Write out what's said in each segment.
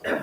Good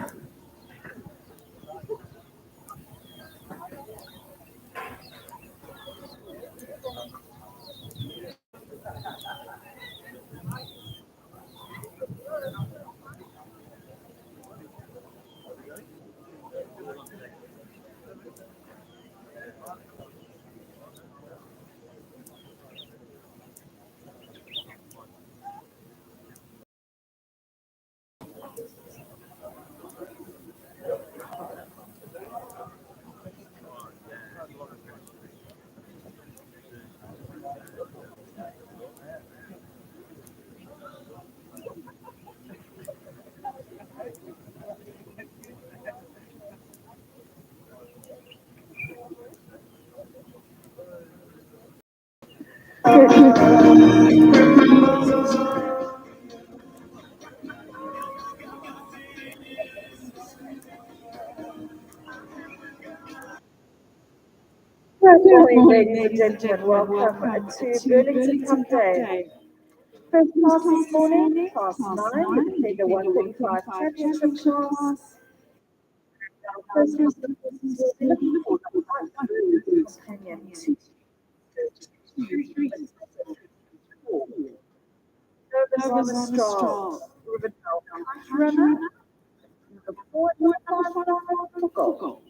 morning, ladies and gentlemen. Welcome to Burlington Cup Day. First class this morning, class 9, the 135 championship class. First class will be looking for companion 2. Nervous on the straw, Rivendell Kite Runner, number 4 for goal.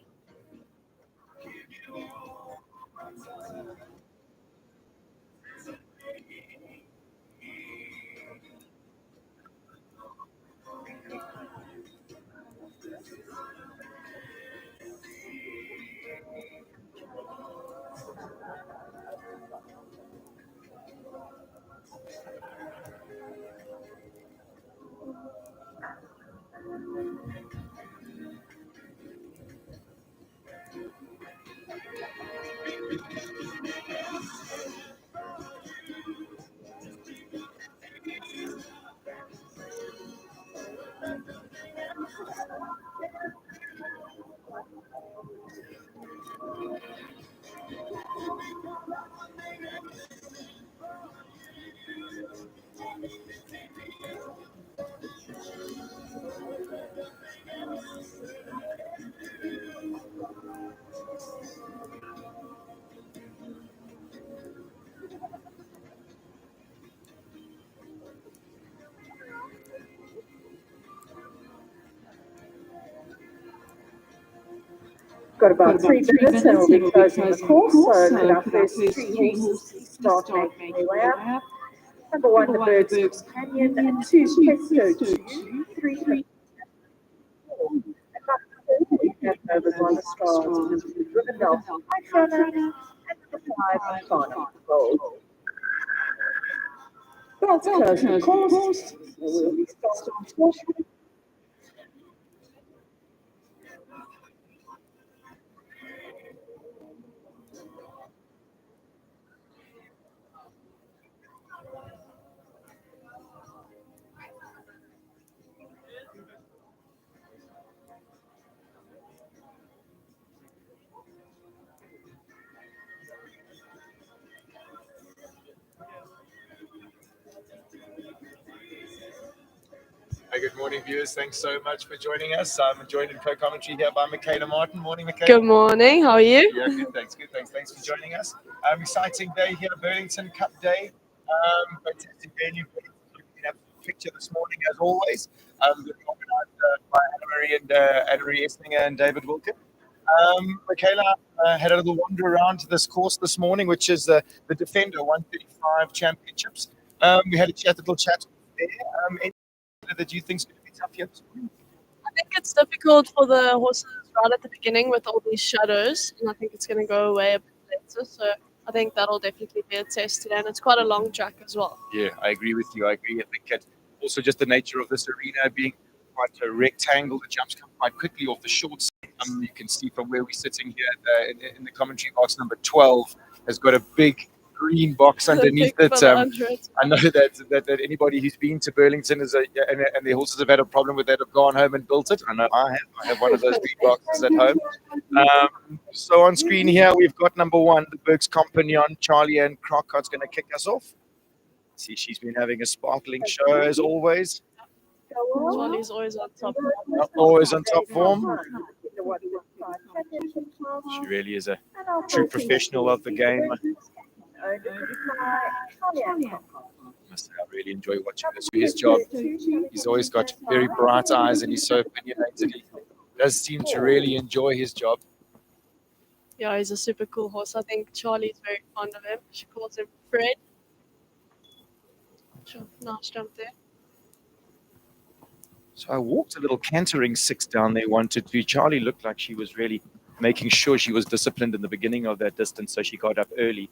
Got about 3 minutes and we'll be closing the course. So could our first 3 horses start making their way up? Number 1, the Bird's Companion, and 2, Pesto 2, 3, 4. And number 4, we have Nervous on the Straws, Rivendell Kite Runner, and number 5, Farnham Gold. Well, it's closing the course. We'll be starting shortly. Hi, good morning, viewers. Thanks so much for joining us. I'm joined in co-commentary here by Michaela Martin. Morning, Michaela. Good morning. How are you? Yeah, good. Thanks. Good. Thanks. Thanks for joining us. Exciting day here, Burlington Cup Day. Fantastic venue. We have a picture this morning, as always. Organised by Anna-Marie Esslinger and David Wilkin. Michaela had a little wander around this course this morning, which is the Defender 135 Championships. We had a little chat there. That you think is going to be tough here this morning? I think it's difficult for the horses right at the beginning with all these shadows, and I think it's going to go away a bit later. So I think that'll definitely be a test today, and it's quite a long track as well. Yeah, I agree with you. I think it's also just the nature of this arena being quite a rectangle. The jumps come quite quickly off the short side. You can see from where we're sitting here in the commentary box, number 12 has got a big green box underneath it. I know that anybody who's been to Burlington and the horses have had a problem with that have gone home and built it. I know I have one of those green boxes at home. So on screen here we've got number 1, the Burke's Companion, Charlie and Crockett's going to kick us off. See, she's been having a sparkling show as always. Charlie's always on top. Always on top form. In the 155 championship class. She really is a And our true 14 professional of the game. owned and could fly Charlie Hancock. Must say, I really enjoy watching this. His job, he's always got very bright eyes and he's so opinionated. He does seem to really enjoy his job. Yeah, he's a super cool horse. I think Charlie's very fond of him. She calls him Fred. Sure, nice jump there. So I walked a little cantering 6 down there, 1 to 2. Charlie looked like she was really making sure she was disciplined in the beginning of that distance, so she got up early.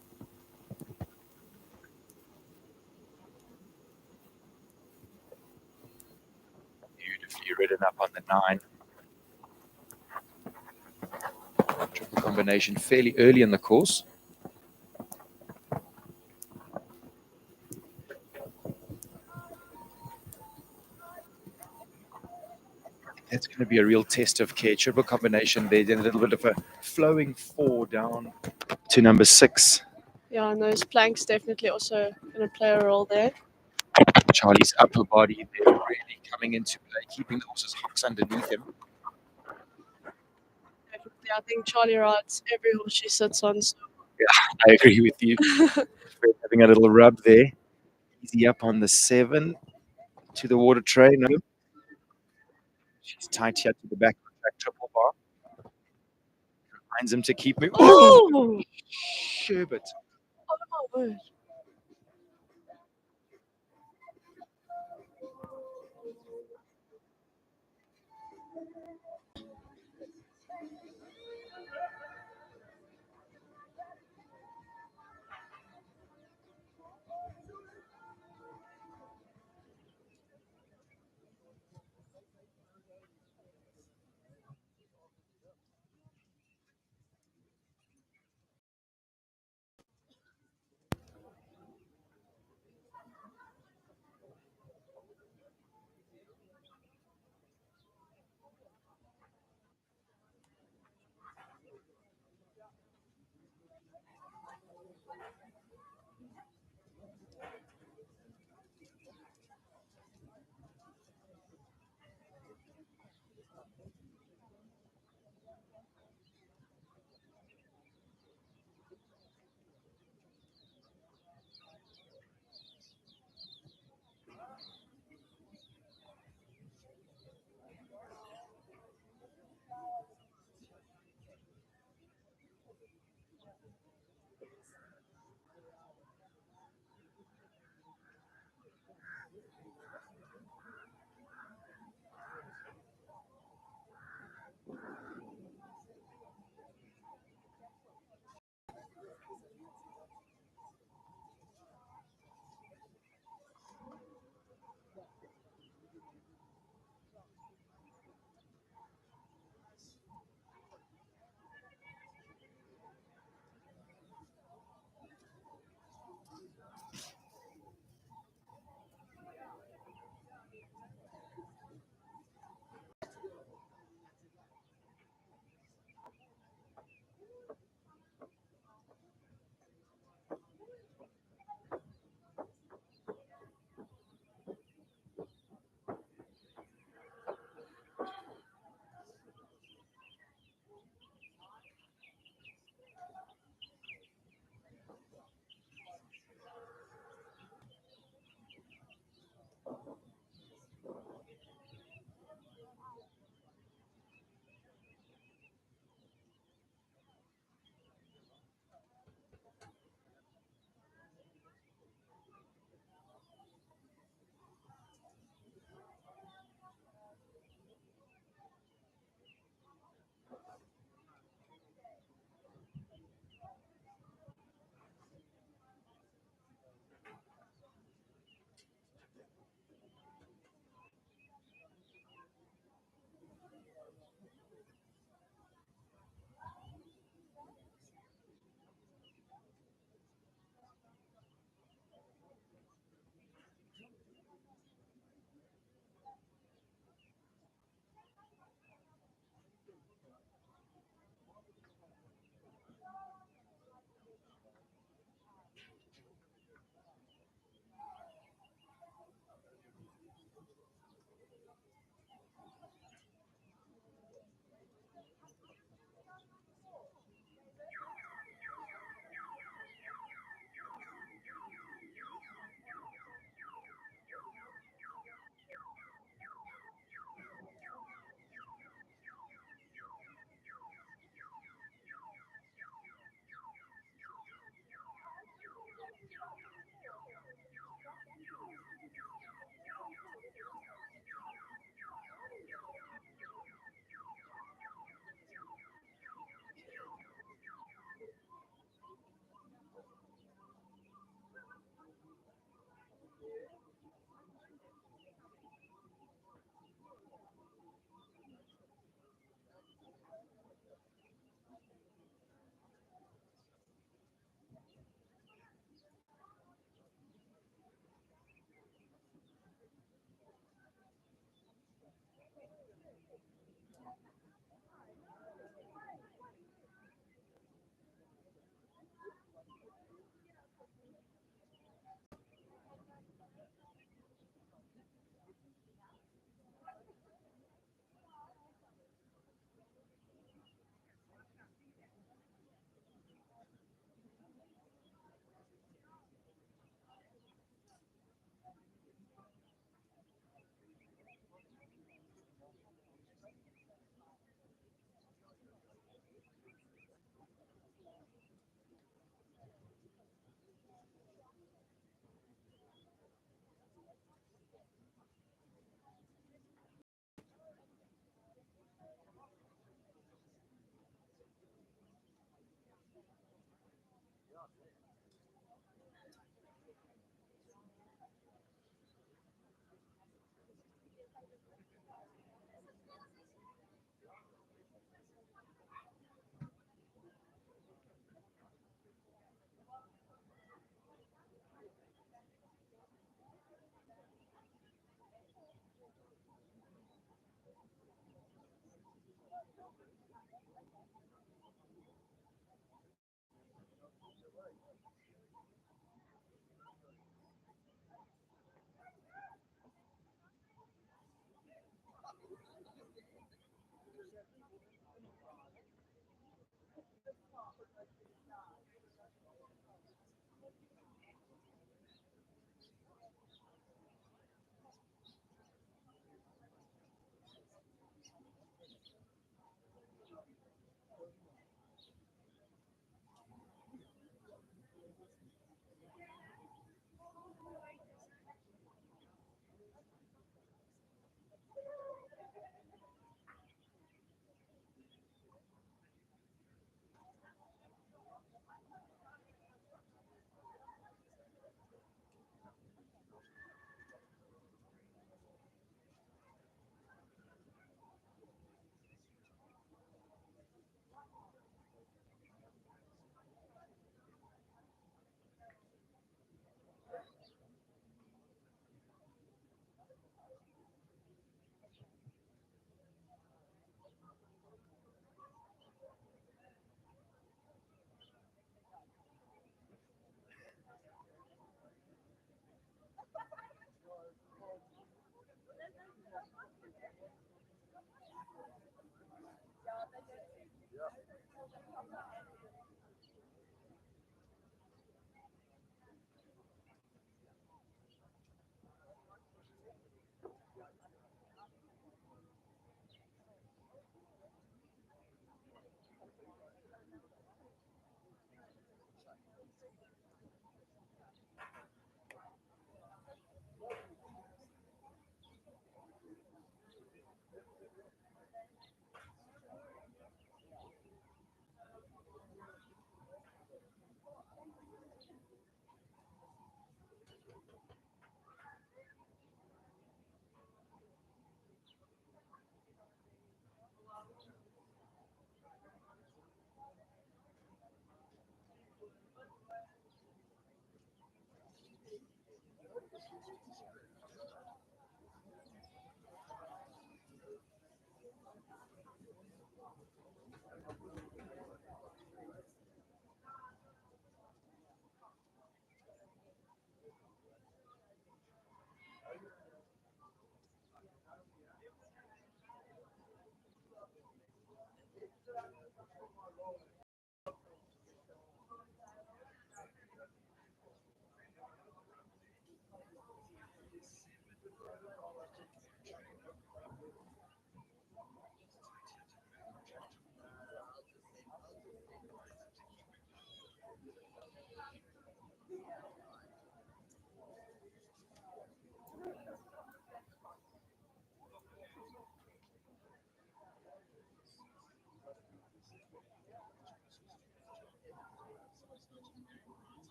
Beautifully ridden up on the 9. Triple combination fairly early in the course. That's going to be a real test of care. Triple combination there, then a little bit of a flowing 4 down to number 6. Yeah, and those planks definitely also going to play a role there. Charlie's upper body there really coming into play, keeping the horse's hocks underneath him. Definitely, I think Charlie rides every horse she sits on. So. I agree with you. Having a little rub there. Easy up on the 7 to the water tray. No. She's tight here to the back of the track, triple bar. Reminds him to keep moving. Oh! Sherbet. Oh my word.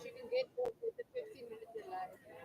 She can get the 15-minute delay.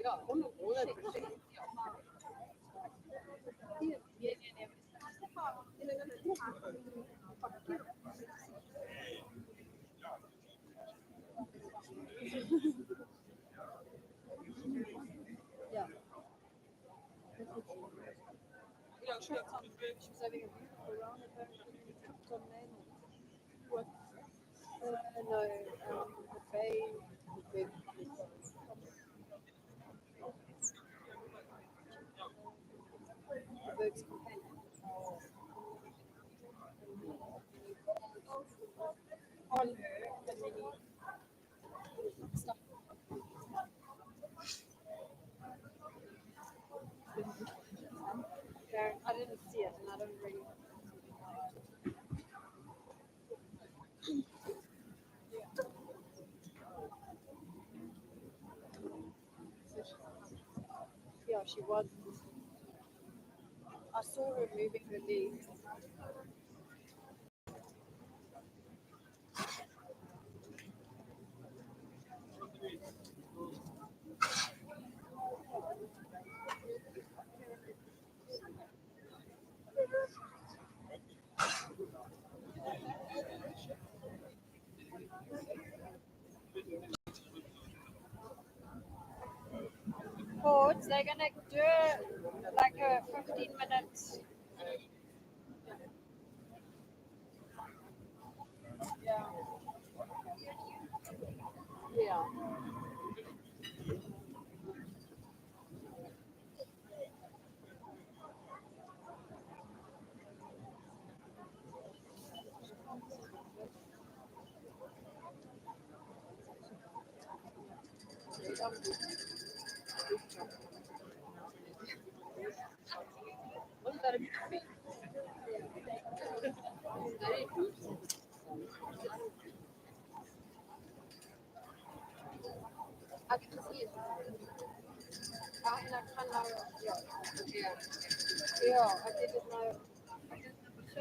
Ja, ohne Yeah. She was having a beautiful round of on men. What? No, the bay with the bird's companion. On her, and then he stuck. I didn't see it, and I don't really. Yeah, she was. I saw her moving her legs. Boards, they're gonna do like a 15 minutes. Yeah. Yeah. What's that about? I can see it. I can know. Yeah. Yeah, I didn't know.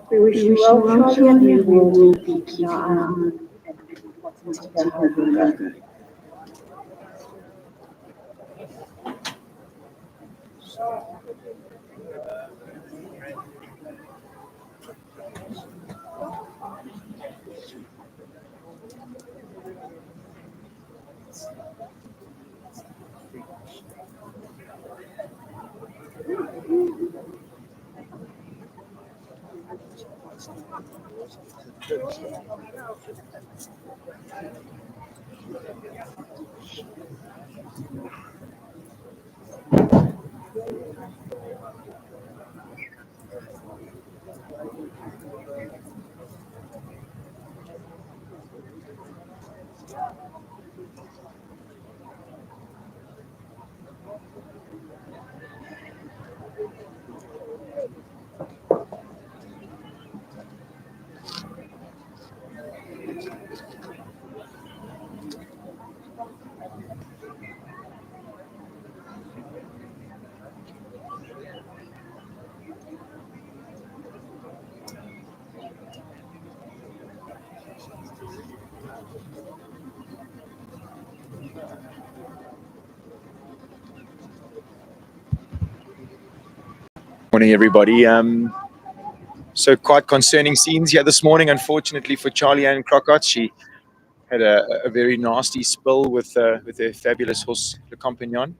We wish you well, Charlie, and we will be keeping our eye on you and wanting to hear how you go. Morning, everybody. So quite concerning scenes here this morning, unfortunately for Charlie Ann Crockett. She had a very nasty spill with her fabulous horse, Le Compagnon.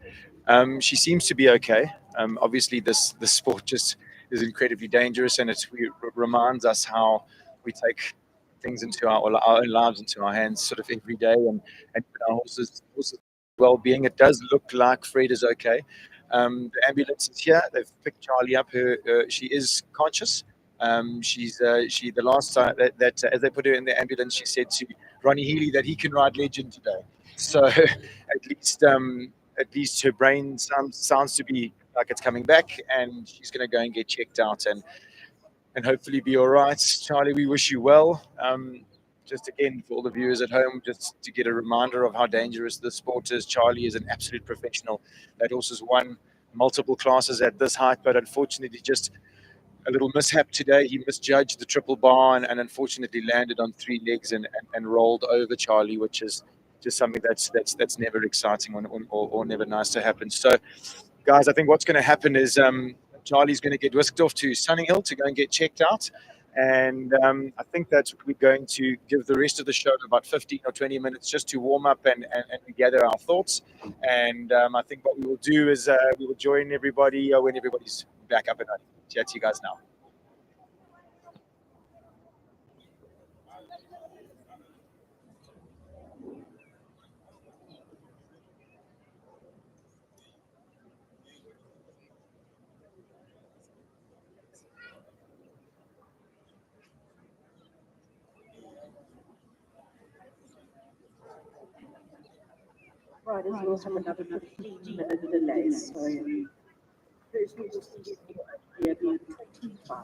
She seems to be okay. Obviously, this sport just is incredibly dangerous, and it reminds us how we take things into our own lives into our hands sort of every day, and our horses' well-being. It does look like Fred is okay. The ambulance is here. They've picked Charlie up. She is conscious. The last time that as they put her in the ambulance, she said to Ronnie Healy that he can ride Legend today. So at least her brain sounds to be like it's coming back, and she's going to go and get checked out and hopefully be all right. Charlie, we wish you well. Just again, for all the viewers at home, just to get a reminder of how dangerous this sport is. Charlie is an absolute professional. That horse has won multiple classes at this height, but unfortunately just a little mishap today. He misjudged the triple bar and unfortunately landed on three legs and rolled over Charlie, which is just something that's never exciting or never nice to happen. So, guys, I think what's going to happen is Charlie's going to get whisked off to Sunninghill to go and get checked out. And I think that we're going to give the rest of the show about 15 or 20 minutes just to warm up and gather our thoughts. And I think what we will do is we will join everybody when everybody's back up and running. Chat to you guys now. Riders will have another 15-minute delay, so those who will see you at 25.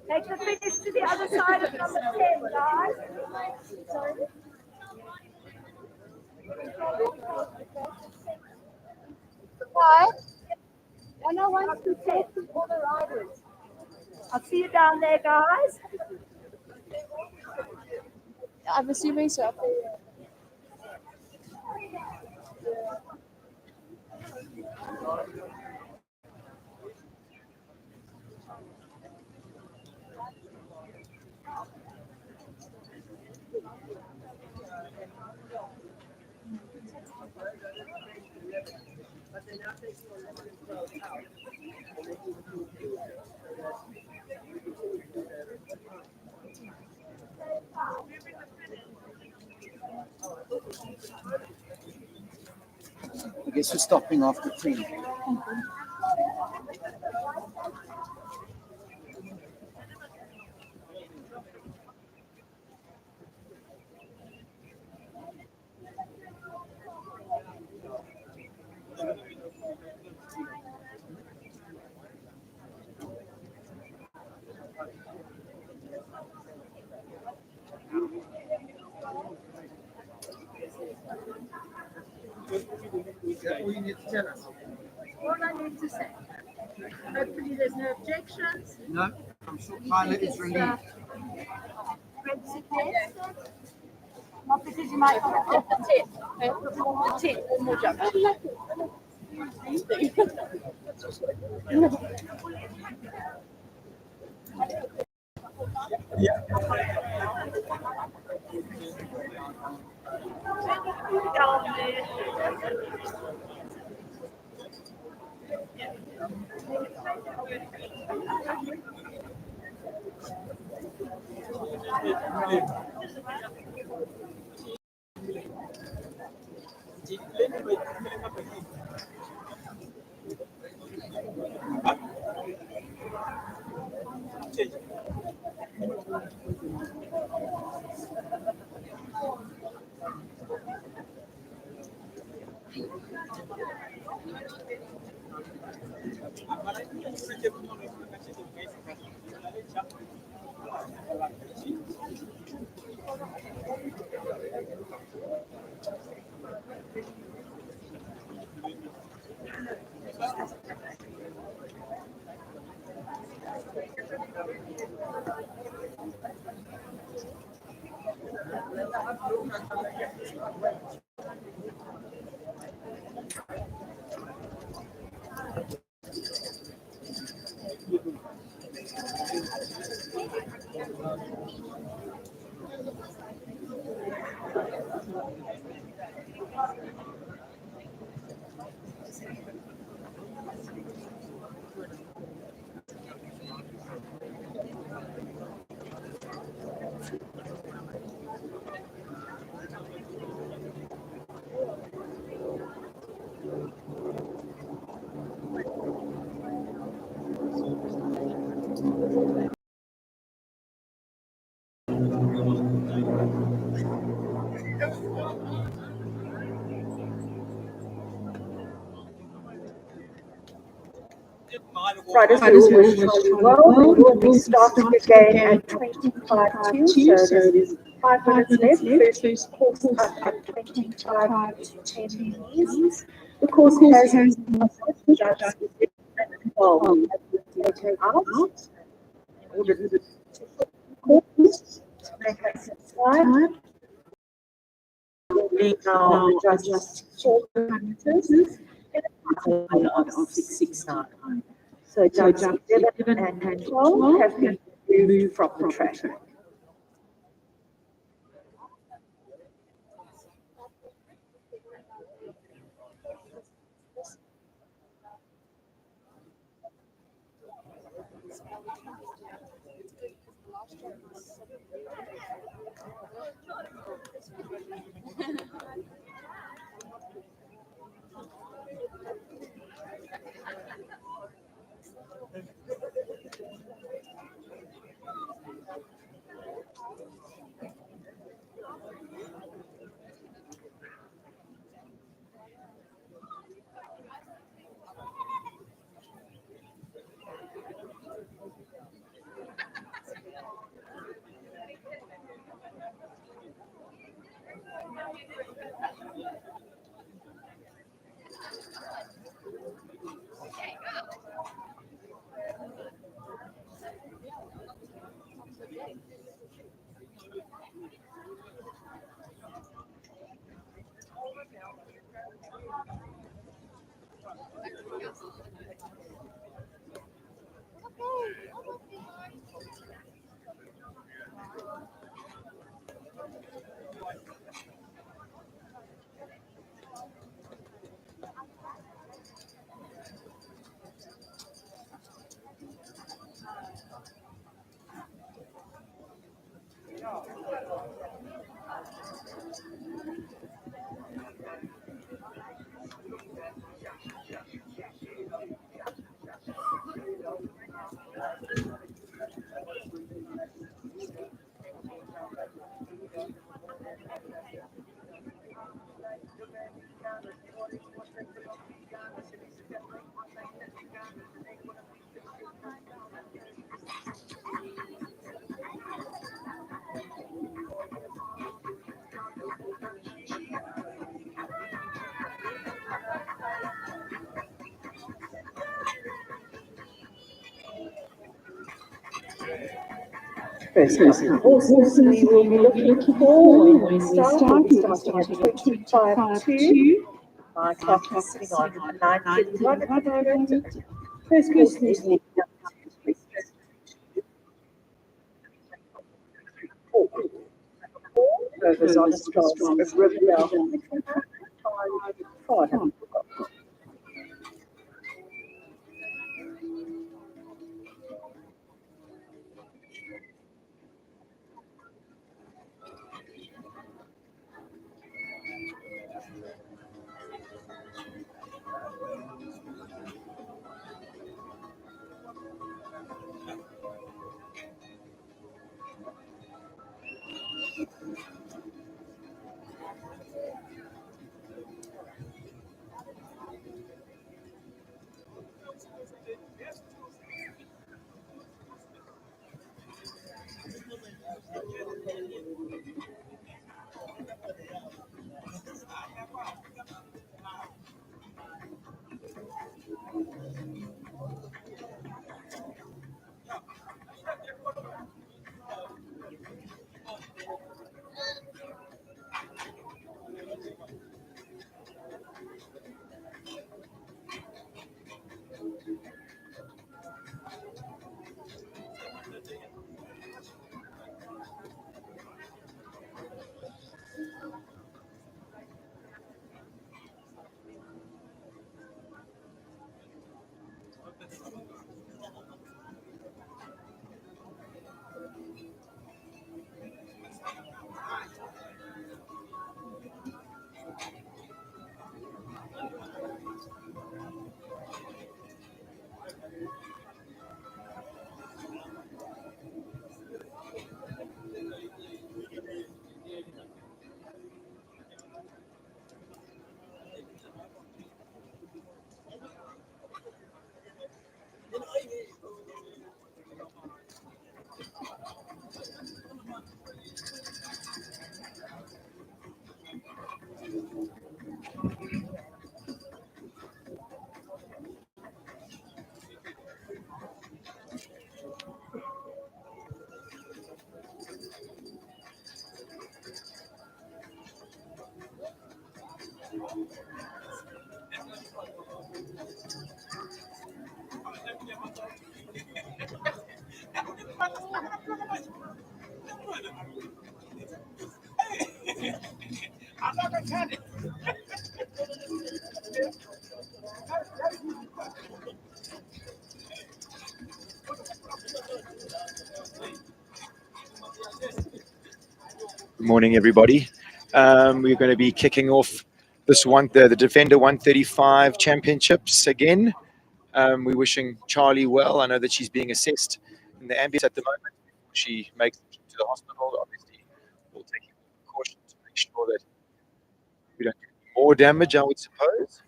Take the finish to the other side of number 10, guys. What? And I want to test all the riders. I'll see you down there, guys. I'm assuming so. I guess we're stopping after 10. All you need to tell us. All I need to say. Hopefully there's no objections. No, I'm sure Pilot is relieved. Not because you might have the tip. The tip, one more jump. Riders who wish to well, we will be starting again at 25:2, so there's 5 minutes left. First course up at 25 to 10 minutes. The course has just 12 taken out. Ordered the course to make us inside. We now adjust 4 parameters and a total of 669. So jumps 11 and 12 have been removed from the track. First up, horses we will be looking for when we start. We'll be starting at 25.2. My clock is sitting on 9:31 at the moment. First person is leading up to 4. Rovers on a stroll of Riverdale. Good morning, everybody. We're going to be kicking off this one, the Defender 135 Championships again. We're wishing Charlie well. I know that she's being assessed in the ambulance at the moment. She makes it to the hospital. Obviously, we'll take caution to make sure that we don't get more damage, I would suppose.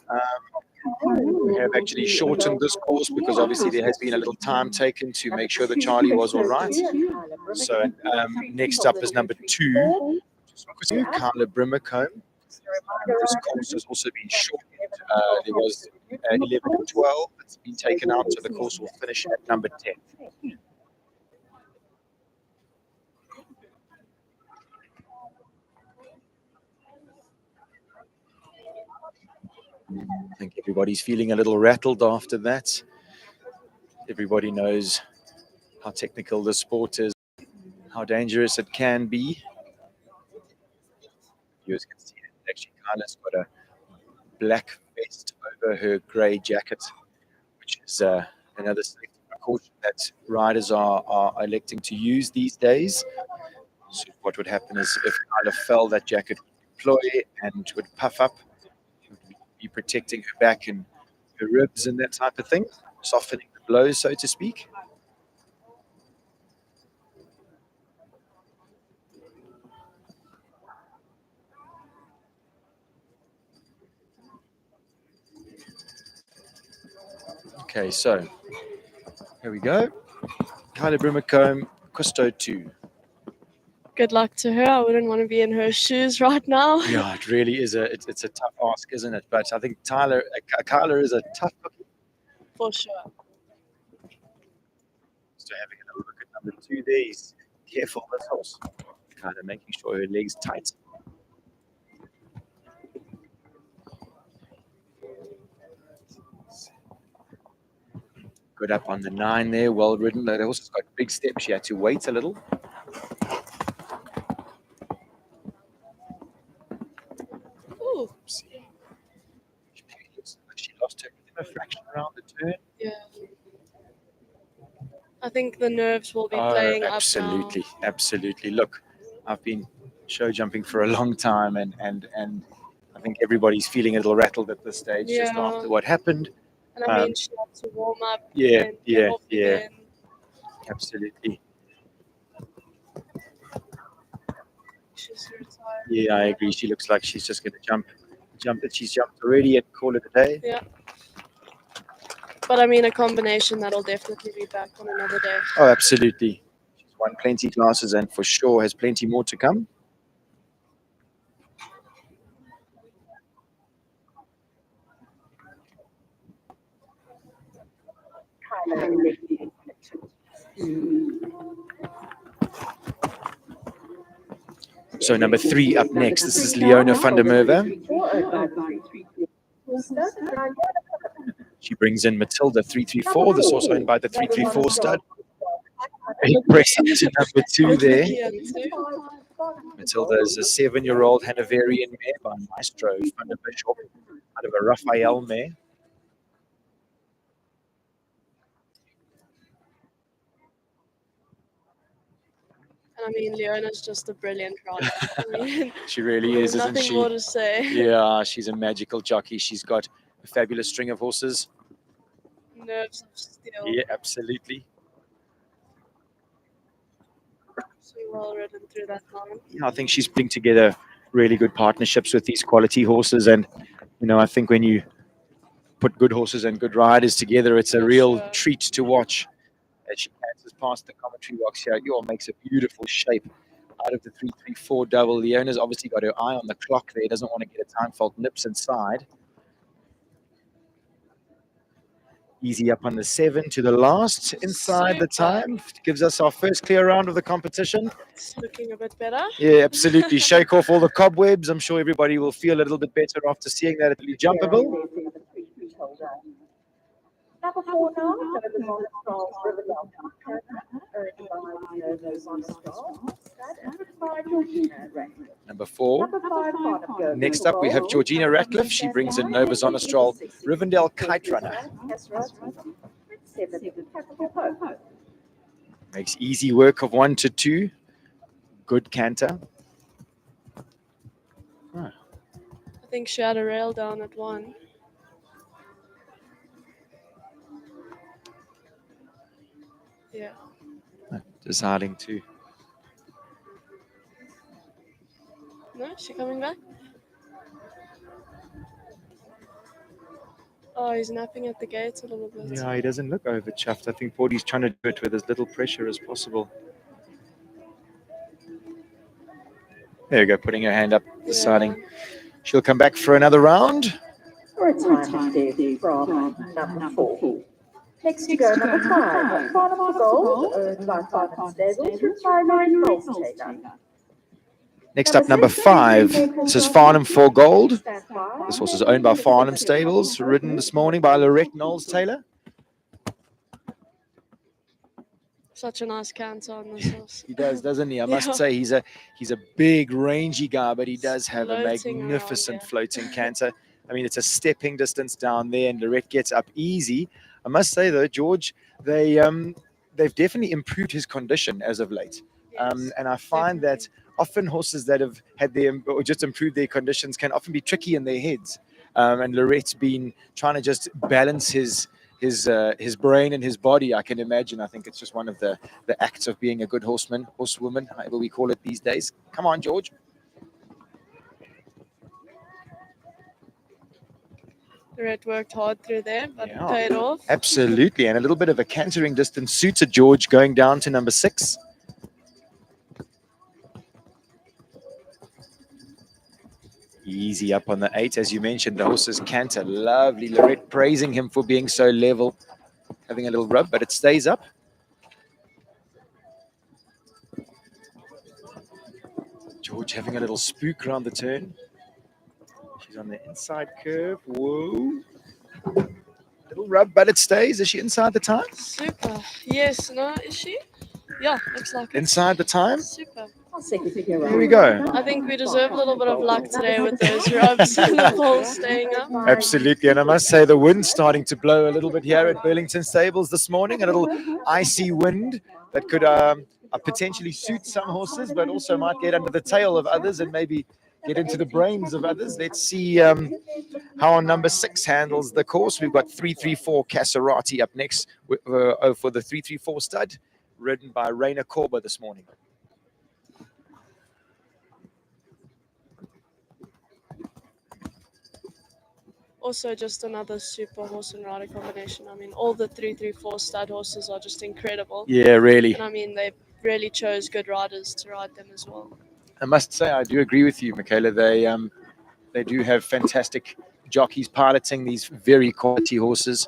We have actually shortened this course because obviously there has been a little time taken to make sure that Charlie was all right. So next up is number 2, Carla Brimmercombe. This course has also been shortened. There was 11 and 12 that's been taken out, so the course will finish at number 10. I think everybody's feeling a little rattled after that. Everybody knows how technical this sport is, how dangerous it can be. You can see it. Actually, Carla's got a black vest over her grey jacket, which is another safety precaution that riders are electing to use these days. So what would happen is if Carla fell, that jacket would deploy and would puff up. It would be protecting her back and her ribs and that type of thing, softening the blows, so to speak. Okay, so here we go. Carla Brimmercombe, Custo 2. Good luck to her. I wouldn't want to be in her shoes right now. Yeah, it really is it's a tough ask, isn't it? But I think Carla is a tough cookie. For sure. So having a little look at number 2 there, he's Careful, this horse. Kind of making sure her legs tight. Good up on the 9 there, well ridden. The horse has got big steps. She had to wait a little. Ooh, She lost her rhythm a fraction around the turn. yeah. I think the nerves will be Oh, playing absolutely, up absolutely. Look, I've been show jumping for a long time, and I think everybody's feeling a little rattled at this stage just Yeah. after what happened. now. And I mean, she had to warm up Yeah, and get off again. absolutely. She's retired. Yeah, I agree. She looks like she's just going to jump that she's jumped already and call it a day. Yeah. But I mean, a combination that'll definitely be back on another day. Oh, absolutely. She's won plenty classes and for sure has plenty more to come. So number 3 up next. This is Leona van der Merwe. She brings in Matilda 334. This horse owned by the 334 stud. Big press up to number 2 there. Matilda is a 7-year-old Hanoverian mare by Maestro van der Bishop out of a Raphael mare. And I mean, Leona's just a brilliant rider. I mean, She really is, isn't nothing she? more to say. Yeah, she's a magical jockey. She's got a fabulous string of horses. Nerves of steel. Yeah, absolutely. So well ridden through that line. Yeah, I think she's putting together really good partnerships with these quality horses. And, you know, I think when you put good horses and good riders together, it's a For real sure. treat to watch. As she passes past the commentary box here, Yor makes a beautiful shape out of the 334 double. Leona's obviously got her eye on the clock there, doesn't want to get a time fault, nips inside. Easy up on the 7 to the last inside the time. Gives us our first clear round of the competition. It's looking a bit better. Yeah, absolutely. Shake off all the cobwebs. I'm sure everybody will feel a little bit better after seeing that it'll be jumpable. Number 4 now, Novus on Stroll's Riverdale Cup, earned by Novus on Stroll, and by Georgina Ratcliffe. Number 4. Number 5, Monaco. Next up, we have Georgina Ratcliffe. She brings in Nova Zonostrol, Rivendell Kite Runner. 7, Capital Hope. Makes easy work of 1 to 2. Good canter. I think she had a rail down at 1. Yeah. Deciding to. No, is she coming back? Oh, he's napping at the gates a little bit. Yeah, he doesn't look over chuffed. I think Porty's trying to do it with as little pressure as possible. There you go, putting her hand up, deciding she'll come back for another round. For a time there from number 4. Next to go, number 5, Farnham for Gold, earned by Farnham Stables, retiring Rolls Taylor. Next up, number 5. This is Farnham for Gold. This horse is owned by Farnham Stables, ridden this morning by Lorette Knowles-Taylor. Such a nice canter on this horse. He does, doesn't he? I must say he's a big, rangy guy, but he does have a Floating magnificent around, yeah. floating canter. I mean, it's a stepping distance down there, and Lorette gets up easy. I must say though, George, they've definitely improved his condition as of late. Yes, And I find that often horses that have had or just improved their conditions can often be tricky in their heads. And Lorette's been trying to just balance his brain and his body, I can imagine. I think it's just one of the acts of being a good horsewoman, however we call it these days. Come on, George. Red worked hard through there, but it paid off. Absolutely. And a little bit of a cantering distance suited George going down to number 6. Easy up on the 8. As you mentioned, the horse's canter. Lovely. Lorette praising him for being so level. Having a little rub, but it stays up. George having a little spook around the turn. She's on the inside curve. Whoa. Little rub, but it stays. Is she inside the time? Super. Yes, no, is she? Yeah, looks like it. Inside the time? Super. Here we go. I think we deserve a little bit of luck today with those rubs and the poles staying up. Absolutely, and I must say the wind's starting to blow a little bit here at Burlington Stables this morning. A little icy wind that could potentially suit some horses, but also might get under the tail of others and maybe get into the brains of others. Let's see how our number 6 handles the course. We've got 334 Casserati up next for the 334 stud, ridden by Raina Korba this morning. Also, just another super horse and rider combination. I mean, all the 334 stud horses are just incredible. Yeah, really. And I mean, they really chose good riders to ride them as well. I must say, I do agree with you, Michaela. They do have fantastic jockeys piloting these very quality horses.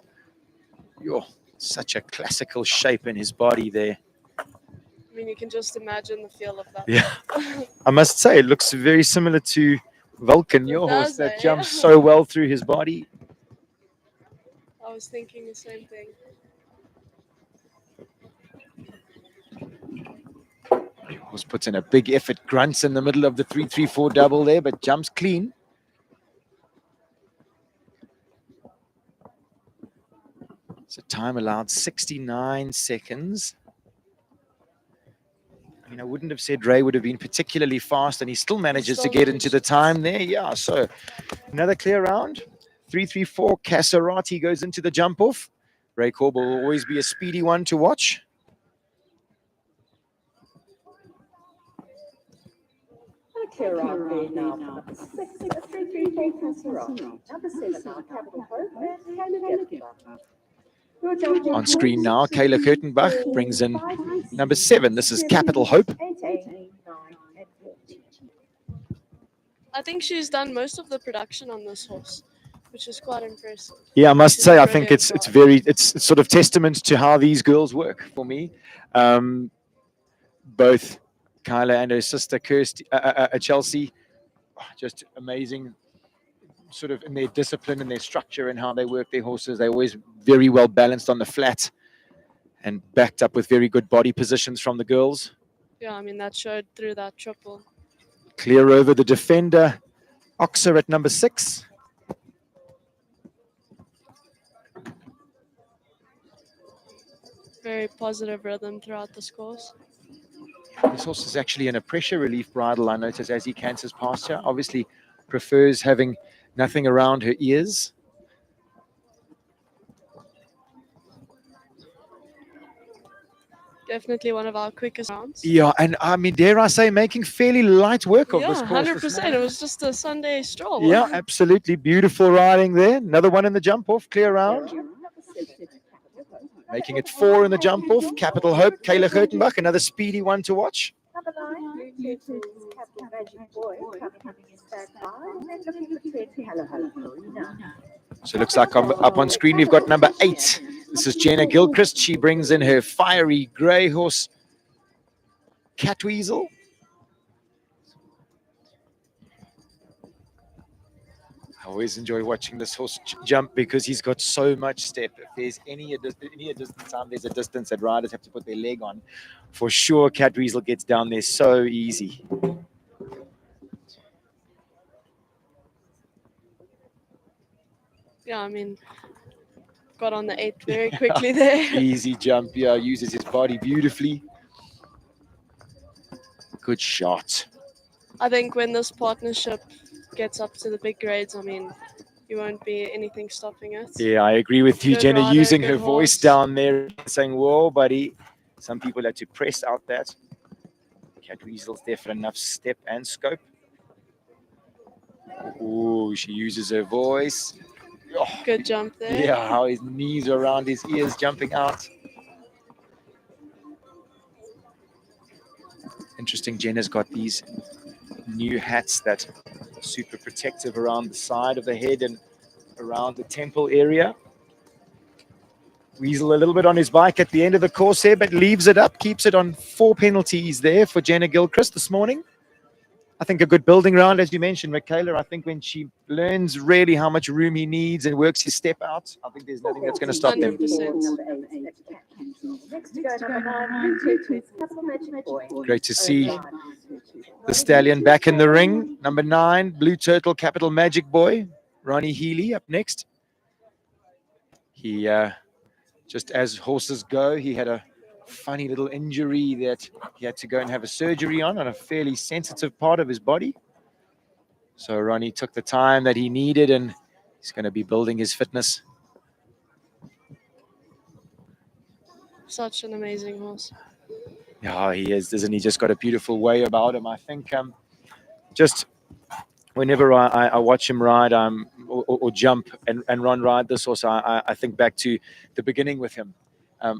You're such a classical shape in his body there. I mean, you can just imagine the feel of that. Yeah. I must say, it looks very similar to Vulcan, your horse that jumps yeah. so well through his body. I was thinking the same thing. Horse puts in a big effort, grunts in the middle of the 334 double there, but jumps clean. So time allowed 69 seconds. I mean, I wouldn't have said Ray would have been particularly fast, and he still manages to get into the time there. Yeah, so another clear round. 334 Casserati goes into the jump off. Ray Korba will always be a speedy one to watch. Clear out there now. Number 6, 334 Casserati. Number 7 now, Capital Hope and Kayla Kurtenbach. On screen now, Kayla Kurtenbach brings in number 7. This is Capital Hope. 8, 9, and 14. I think she's done most of the production on this horse, which is quite impressive. Yeah, I must She's say, I brilliant think rider. it's sort of testament to how these girls work for me. Both Kyla and her sister Kirsty, Chelsea, just amazing, sort of in their discipline and their structure and how they work their horses. They're always very well balanced on the flat and backed up with very good body positions from the girls. Yeah, I mean, that showed through that triple. Clear over the defender, Oxer at number 6. Very positive rhythm throughout this course. This horse is actually in a pressure relief bridle, I notice, as he canters past her. Obviously prefers having nothing around her ears. Definitely one of our quickest rounds. Yeah, and I mean, dare I say, making fairly light work of Yeah, this course. 100%. It was just a Sunday stroll. Yeah, absolutely. Beautiful riding there. Another one in the jump off, clear round. Making it 4 in the jump off. Capital Hope, Kayla Kurtenbach, another speedy one to watch. Number 9, Capital Magic Boy, coming in stand 5, and then looking for 10, Hello Marina. So it looks like up on screen we've got number 8. This is Jenna Gilchrist. She brings in her fiery grey horse, Catweasel. I always enjoy watching this horse jump because he's got so much step. If there's any distance time, there's a distance that riders have to put their leg on. For sure, Catweasel gets down there so easy. Yeah, I mean, got on the 8 very quickly there. Easy jump, yeah, uses his body beautifully. Good shot. I think when this partnership gets up to the big grades, I mean, you won't be anything stopping it. Yeah, I agree with you, Good Jenna, rider, using good her voice horse. down there, saying, whoa, buddy. Some people had to press out that. Catweasel's there for enough step and scope. Oh, she uses her voice. Oh, Good jump there. yeah, how his knees are around his ears jumping out. Interesting, Jenna's got these new hats that are super protective around the side of the head and around the temple area. Weasel a little bit on his bike at the end of the course here, but leaves it up, keeps it on 4 penalties there for Jenna Gilchrist this morning. I think a good building round, as you mentioned, Michaela. I think when she learns really how much room he needs and works his step out, I think there's nothing that's going to stop them. 100%. Next to go, number 9, Blue Turtles, Capital Magic Boy. Great to see the stallion back in the ring. Number 9, Blue Turtle, Capital Magic Boy. Ronnie Healy up next. He, just as horses go, he had a funny little injury that he had to go and have a surgery on a fairly sensitive part of his body. So Ronnie took the time that he needed, and he's going to be building his fitness. Such an amazing horse. Yeah, he is, isn't he? Just got a beautiful way about him. I think just whenever I watch him ride or jump and Ron ride this horse, I think back to the beginning with him.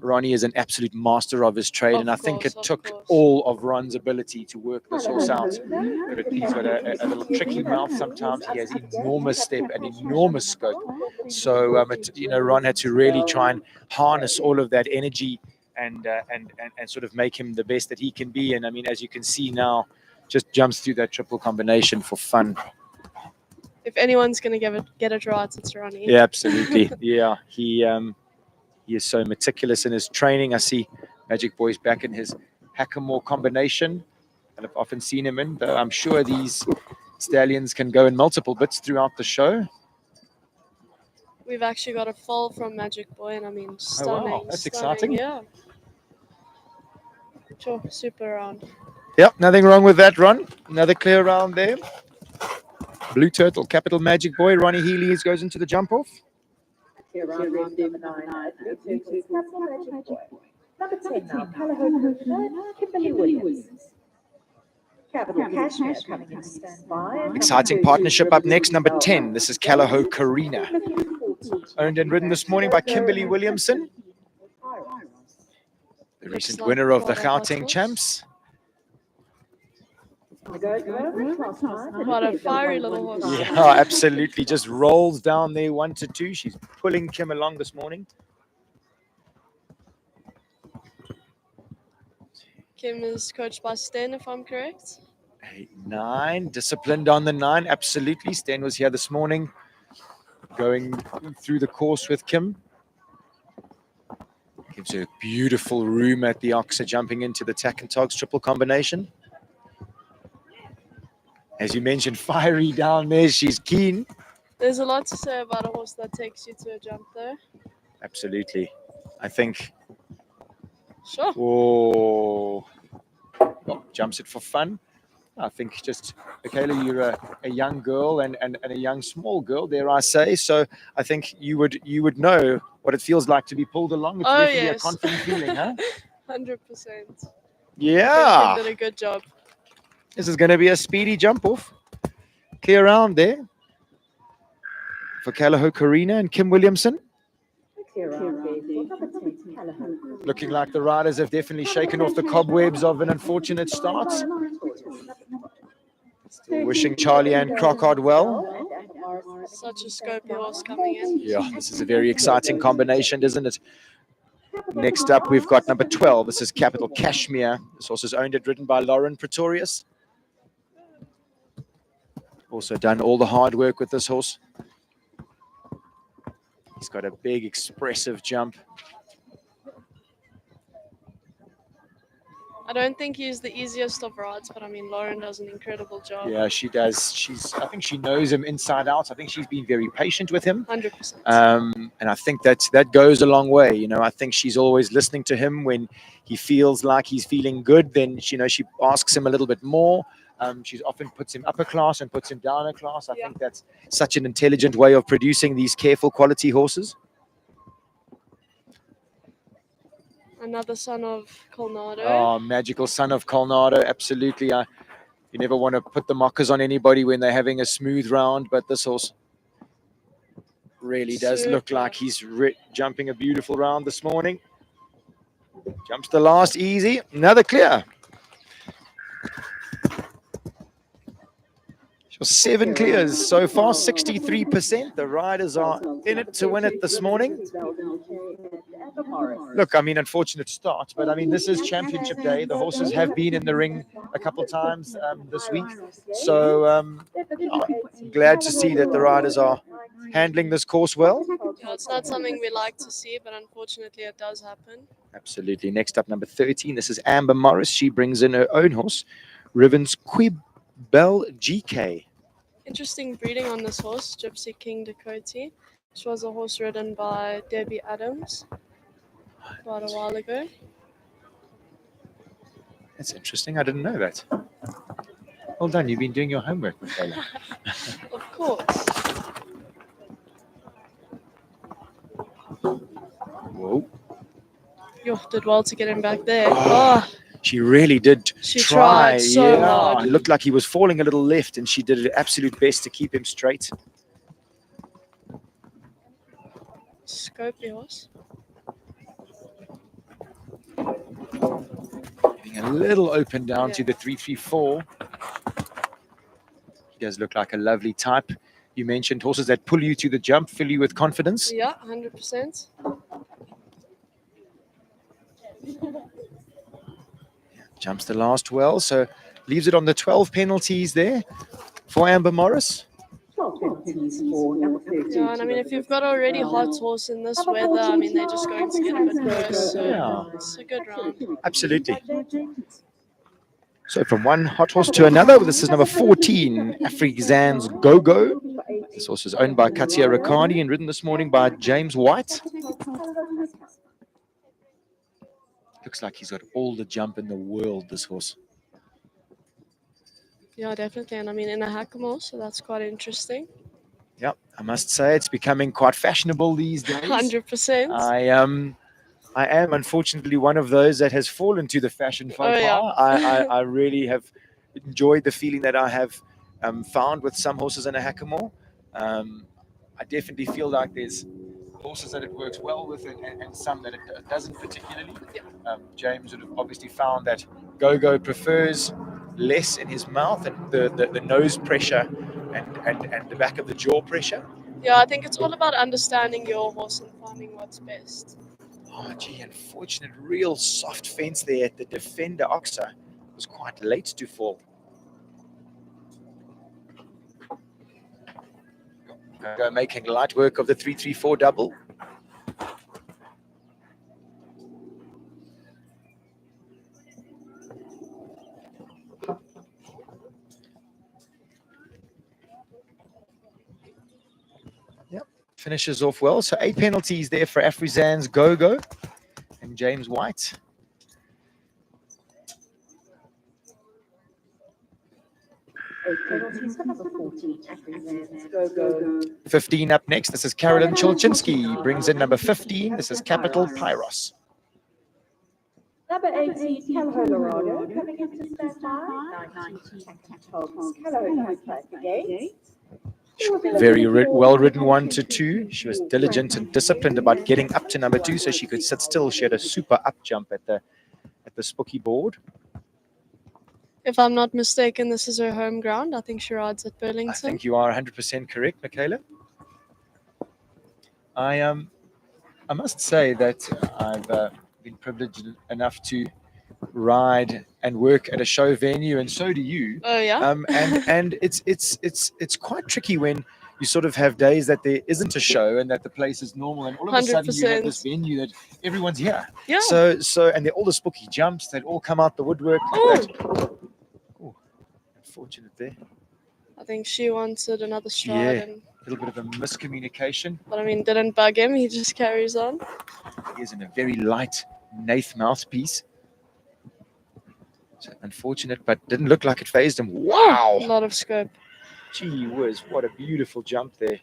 Ronnie is an absolute master of his trade, and I think it took all of Ron's ability to work this horse out. But he's got a little tricky mouth sometimes. He has enormous step and enormous scope. So, Ron had to really try and harness all of that energy and sort of make him the best that he can be. And I mean, as you can see now, just jumps through that triple combination for fun. If anyone's going to get it right, it's Ronnie. Yeah, absolutely. Yeah, he is so meticulous in his training. I see Magic Boy's back in his Hackamore combination, and I've often seen him in. Though I'm sure these stallions can go in multiple bits throughout the show. We've actually got a fall from Magic Boy, and I mean, stunning. wow, that's stunning, exciting. Yeah. Sure, super round. Yep, nothing wrong with that run. Another clear round there. Blue Turtle, Capital Magic Boy. Ronnie Healy goes into the jump off. Here round number 9, Blue Turtles, Capital Magic Boy. Number 10 now, Callahoo, Kimberly Williams. Capital Cashmere coming in standby. Exciting partnership up next, number 10. This is Callahoo Karina. Owned and ridden this morning by Kimberly Williamson, the recent winner of the Gauteng Champs. What a fiery little horse. Yeah, absolutely. Just rolls down there 1 to 2. She's pulling Kim along this morning. Kim is coached by Sten, if I'm correct. 8, 9, disciplined on the 9. Absolutely. Sten was here this morning, going through the course with Kim. Gives her beautiful room at the Oxa, jumping into the TacknTogs triple combination. As you mentioned, fiery down there. She's keen. There's a lot to say about a horse that takes you to a jump, though. Absolutely. I think. Sure. Oh, jumps it for fun. I think just, Michaela, you're a young girl and a young small girl, dare I say. So I think you would know what it feels like to be pulled along. It's definitely a confident feeling, huh? 100%. Yeah. Kim did a good job. This is going to be a speedy jump off. Clear round there for Callahoo Karina and Kim Williamson. Looking like the riders have definitely shaken off the cobwebs of an unfortunate start. Still wishing Charlie and Crockard well. Such a scopy horse coming in. Yeah, this is a very exciting combination, isn't it? Next up, we've got number 12. This is Capital Cashmere. This horse is owned and ridden by Lauren Pretorius. Also done all the hard work with this horse. He's got a big, expressive jump. I don't think he's the easiest of rides, but I mean, Lauren does an incredible job. Yeah, she does. I think she knows him inside out. I think she's been very patient with him. 100%. And I think that goes a long way. You know, I think she's always listening to him when he feels like he's feeling good. Then, she asks him a little bit more. She often puts him up a class and puts him down a class. I think that's such an intelligent way of producing these careful quality horses. Another son of Colnado. Oh, magical son of Colnado. Absolutely. You never want to put the mockers on anybody when they're having a smooth round, but this horse really does look like he's jumping a beautiful round this morning. Jumps the last easy. Another clear. 7 clears so far, 63%. The riders are in it to win it this morning. Amber Morris. Look, I mean, unfortunate start, but I mean, this is championship day. The horses have been in the ring a couple times this week. So glad to see that the riders are handling this course well. Yeah, it's not something we like to see, but unfortunately it does happen. Absolutely. Next up, number 13. This is Amber Morris. She brings in her own horse, Riven's Quibel GK. Interesting breeding on this horse, Gypsy King Dakota. This was a horse ridden by Debbie Adams quite a while ago. That's interesting. I didn't know that. Well done. You've been doing your homework, Michaela. Of course. Whoa. You did well to get him back there. Oh, She really did She try. tried so hard. It looked like he was falling a little left, and she did her absolute best to keep him straight. Scopy horse. Getting a little open down to the 334. He does look like a lovely type. You mentioned horses that pull you to the jump, fill you with confidence. Yeah, 100%. Jumps the last well, so leaves it on the 12 penalties there for Amber Morris. 12 penalties for number 13. Yeah, and I mean, if you've got already hot horse in this weather, I mean, they're just going to get a bit worse. So Yeah. it's a good round. Absolutely. So from one hot horse to another, this is number 14, Afrizan's Go-Go. This horse is owned by Katia Riccardi and ridden this morning by James White. Looks like he's got all the jump in the world, this horse. Yeah, definitely. And I mean, in a hackamore, so that's quite interesting. Yep, I must say it's becoming quite fashionable these days. 100%. I am unfortunately one of those that has fallen to the fashion faux pas. yeah. I really have enjoyed the feeling that I have found with some horses in a hackamore. I definitely feel like there's horses that it works well with and some that it doesn't particularly. James would have obviously found that Go-Go prefers less in his mouth and the nose pressure and the back of the jaw pressure. Yeah, I think it's all about understanding your horse and finding what's best. Oh, gee, unfortunate, real soft fence there at the Defender Oxa. Was quite late to fall. Go making light work of the 334 double. Yep, finishes off well. So 8 penalties there for Afrizan's Go-Go and James White. Penalties for number 14, Afrizan's Go-Go. 15 up next. This is Carolyn Chulchinski. Brings in number 15. This is Capital Pyros. Number 18, Colorado, coming into standby. 19, TacknTogs. Colorado back again. Very well-ridden 1 to 2. She was diligent and disciplined about getting up to number 2 so she could sit still. She had a super up jump at the spooky board. If I'm not mistaken, this is her home ground. I think she rides at Burlington. I think you are 100% correct, Michaela. I must say that I've been privileged enough to ride and work at a show venue, and so do you. Oh yeah. And it's quite tricky when you sort of have days that there isn't a show and that the place is normal, and all of a sudden you have this venue that everyone's here. Yeah. So and they're all the spooky jumps that all come out the woodwork. Oh, unfortunate there. I think she wanted another stride. Yeah. And, A little bit of a miscommunication. but I mean, didn't bug him. He just carries on. He is in a very light Nath mouthpiece. So unfortunate, but didn't look like it phased him. Wow! A lot of scope. Gee whiz, what a beautiful jump there.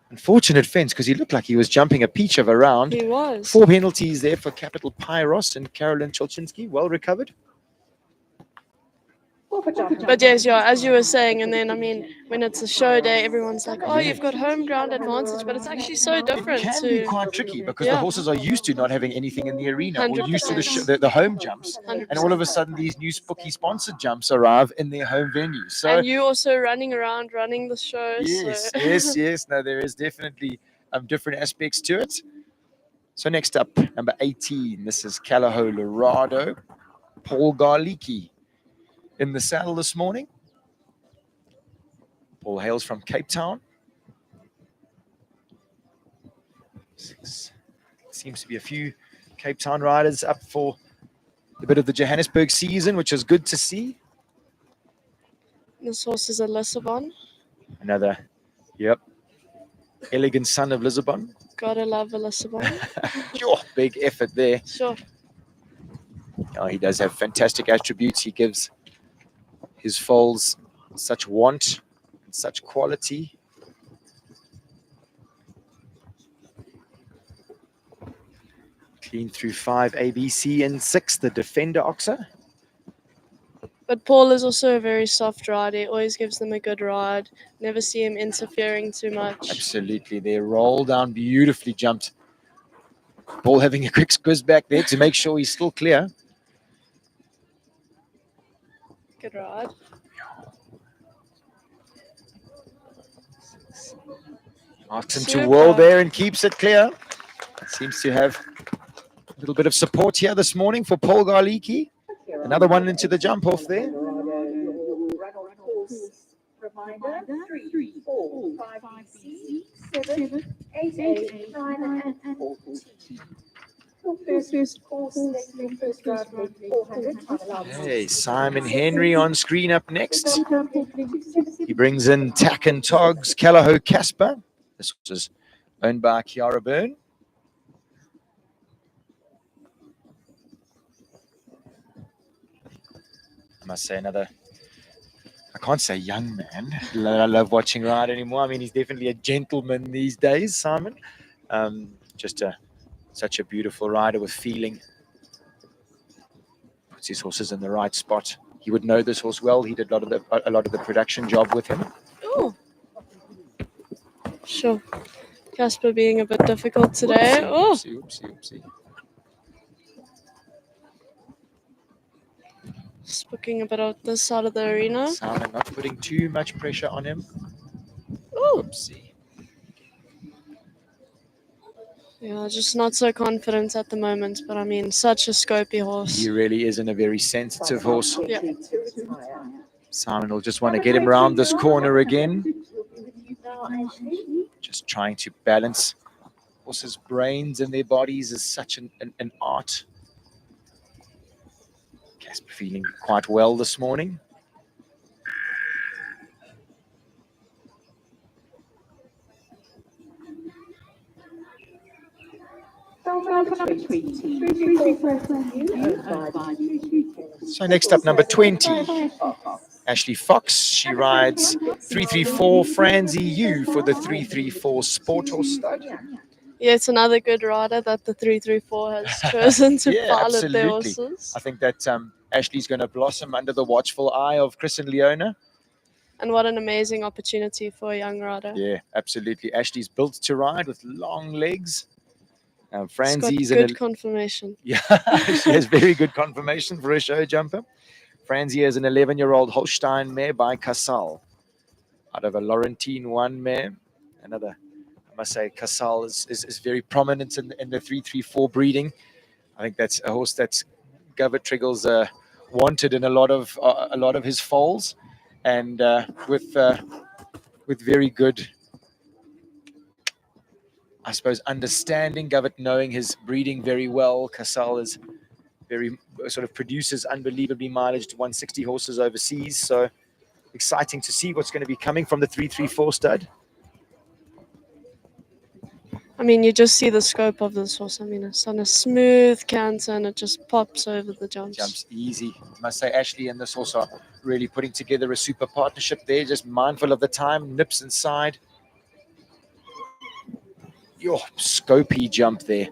Unfortunate fence because he looked like he was jumping a peach of a round. He was. 4 penalties there for Capital Pyros and Carolyn Chulchinski. Well recovered. But yes, yeah, as you were saying, and then I mean, when it's a show day, everyone's like, "Oh, you've got home ground advantage," but it's actually so different. It can be quite tricky because the horses are used to not having anything in the arena, or used to 100%. the home jumps, 100%. and all of a sudden these new spooky sponsored jumps arrive in their home venue. So And you also running around, running the show. yes, so. yes. No, there is definitely different aspects to it. So next up, number 18. This is Calaho Lorado. Paul Garlicki in the saddle this morning. Paul hails from Cape Town. Seems to be a few Cape Town riders up for a bit of the Johannesburg season, which is good to see. This horse is a Lissabon. Another, yep, elegant son of Lisbon. Gotta love a Lissabon. Sure, big effort there. Sure. Oh, he does have fantastic attributes. He gives his foals such want and such quality. Clean through 5 ABC and 6, the Defender Oxer. But Paul is also a very soft rider. He always gives them a good ride. Never see him interfering too much. Absolutely. They roll down beautifully jumped. Paul having a quick squiz back there to make sure he's still clear. Good ride. Asks him Super. to whirl there and keeps it clear. Seems to have a little bit of support here this morning for Paul Garlicki. Another one into the jump off there. Reminder, 3, 4, 5, 6, 7, 8, 9, and 14. First course, first round, 400. Hey, Simon Henry on screen up next. He brings in TacknTogs, Calaho Casper. This was owned by Kiara Byrne. I must say I can't say young man. I love watching ride anymore. I mean, he's definitely a gentleman these days, Simon. Just such a beautiful rider with feeling. Puts his horses in the right spot. He would know this horse well. He did a lot of the production job with him. Oh. Sure. Casper being a bit difficult today. Oopsie. Spooking a bit out this side of the arena. Simon not putting too much pressure on him. Oh. Oopsie. Yeah, just not so confident at the moment, but I mean, such a scopy horse. He really isn't a very sensitive horse. Yeah. Simon will just want to get him around this corner again. Just trying to balance horses' brains and their bodies is such an art. Casper feeling quite well this morning. So next up, number 20, Ashley Fox. She rides 334 Franzi U for the 334 Sport Horse Stud. Yeah, it's another good rider that the 334 has chosen to Yeah, pilot their absolutely. horses. I think that Ashley's going to blossom under the watchful eye of Chris and Leona. And what an amazing opportunity for a young rider. Yeah, absolutely. Ashley's built to ride with long legs. She's got Franzi's good confirmation. Yeah, she has very good confirmation for a show jumper. Franzi is an 11-year-old Holstein mare by Casal, out of a Laurentine 1 mare. Another, I must say, Casal is very prominent in the 334 breeding. I think that's a horse that's Govert Triggle's wanted in a lot of his foals, and with very good, I suppose, understanding, Govert knowing his breeding very well. Casal is very sort of produces unbelievably mileage to 160 horses overseas. So exciting to see what's going to be coming from the 334 stud. I mean, you just see the scope of this horse. I mean, it's on a smooth canter and it just pops over the jumps. Jumps easy. I must say, Ashley and this horse are really putting together a super partnership there. Just mindful of the time, nips inside. Your scopy jump there.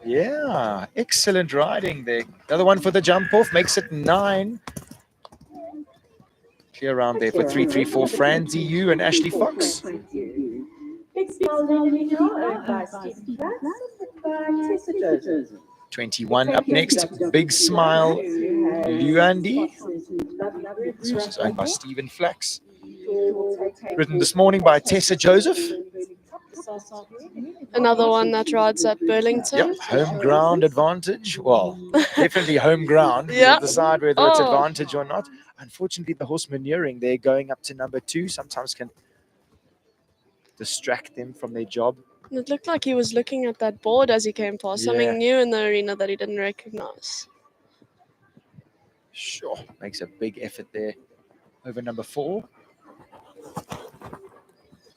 Yeah, excellent riding there. Another one for the jump off, makes it 9. Clear round there for 334 Franzi U and Ashley Fox. 21 up next, Big Smile Luandi. This is owned by Stephen Flax. Written this morning by Tessa Joseph. Another one that rides at Burlington. Yep, home ground advantage. Well, definitely home ground. Yeah. We'll decide whether it's Oh. advantage or not. Unfortunately, the horse maneuvering, they're going up to number 2, sometimes can distract them from their job. It looked like he was looking at that board as he came past. Yeah. Something new in the arena that he didn't recognize. Sure, makes a big effort there over number 4.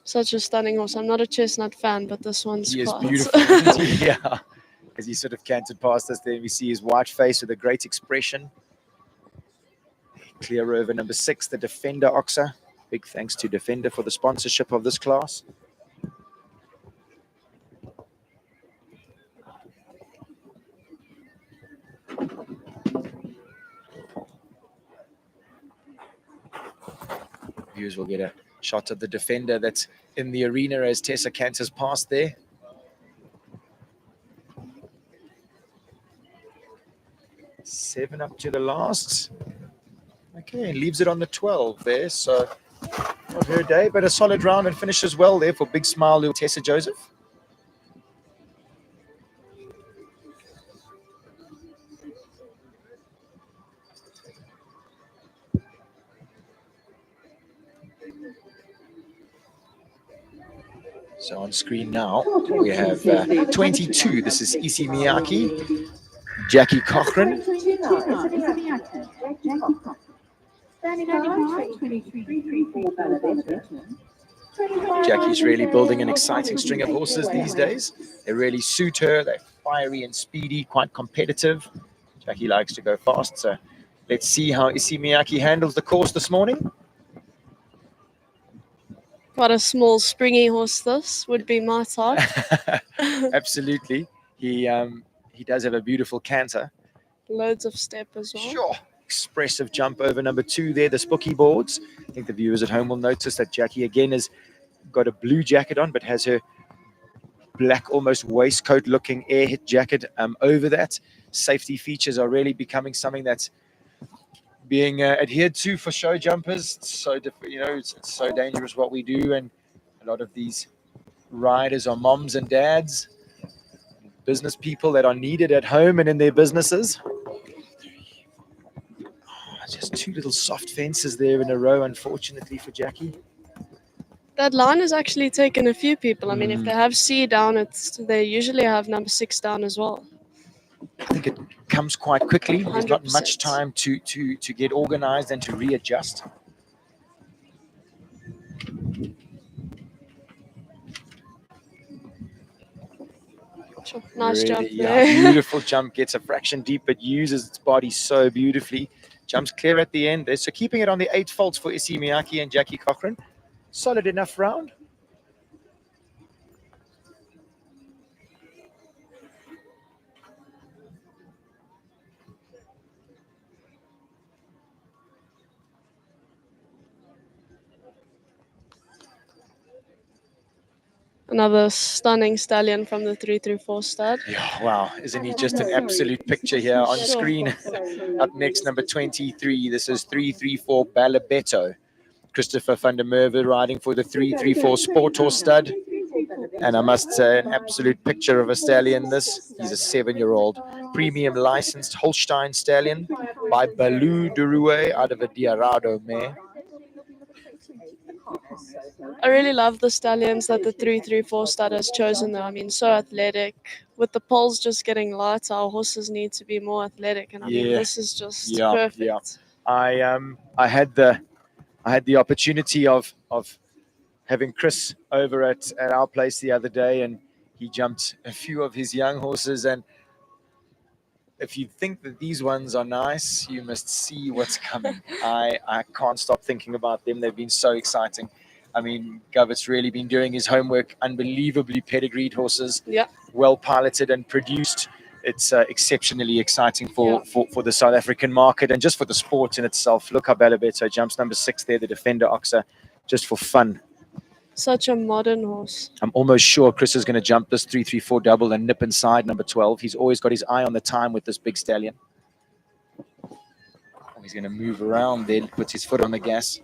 Such a stunning horse. I'm not a chestnut fan, but this one's He is quite. beautiful, isn't he? Yeah. As he sort of cantered past us there, we see his white face with a great expression. Clear over number 6, the Defender Oxa. Big thanks to Defender for the sponsorship of this class. Viewers will get a shot of the Defender that's in the arena as Tessa canters past there. Seven up to the last. Okay, and leaves it on the 12 there. So not her day, but a solid round and finishes well there for big smile little Tessa Joseph. So on screen now, we have 22. This is Isi Miyake, Jackie Cochran, Jackie's really building an exciting string of horses these days. They really suit her. They're fiery and speedy, quite competitive. Jackie likes to go fast. So let's see how Isi Miyake handles the course this morning. Quite a small, springy horse, this would be my type. Absolutely. He does have a beautiful canter. Loads of step as well. Sure. Expressive jump over number 2 there, the Spooky boards. I think the viewers at home will notice that Jackie again has got a blue jacket on, but has her black, almost waistcoat looking air hit jacket over that. Safety features are really becoming something that's being adhered to for show jumpers. So, it's so dangerous what we do. And a lot of these riders are moms and dads, business people that are needed at home and in their businesses. Just 2 little soft fences there in a row, unfortunately, for Jackie. That line has actually taken a few people. I mean, if they have C down, they usually have number 6 down as well. I think it comes quite quickly. There's not 100%. much time to get organized and to readjust. Sure. Nice Really, jump yeah, there. beautiful jump, gets a fraction deep, but uses its body so beautifully. Jumps clear at the end there. So keeping it on the 8 faults for Isi Miyake and Jackie Cochran. Solid enough round. Another stunning stallion from the 334 stud. Yeah, wow. Isn't he just an absolute picture here on Sure. screen? Up next, number 23. This is 334 Balabetto. Christopher van der Merwe riding for the 334 Sport Horse stud. And I must say, an absolute picture of a stallion this. He's a 7-year-old premium licensed Holstein stallion by Baloo Durue out of a Diarado mare. I really love the stallions that the 334 stud has chosen though. I mean, so athletic. With the poles just getting lighter, our horses need to be more athletic. And I mean, this is just perfect. Yeah. I had the opportunity of having Chris over at our place the other day, and he jumped a few of his young horses. And if you think that these ones are nice, you must see what's coming. I can't stop thinking about them. They've been so exciting. I mean, Govett's really been doing his homework. Unbelievably pedigreed horses, well piloted and produced. It's exceptionally exciting for the South African market and just for the sport in itself. Look how Balabetto jumps number 6 there, the Defender Oxa, just for fun. Such a modern horse. I'm almost sure Chris is going to jump this 334 double and nip inside number 12. He's always got his eye on the time with this big stallion. Oh, he's going to move around then, puts his foot on the gas.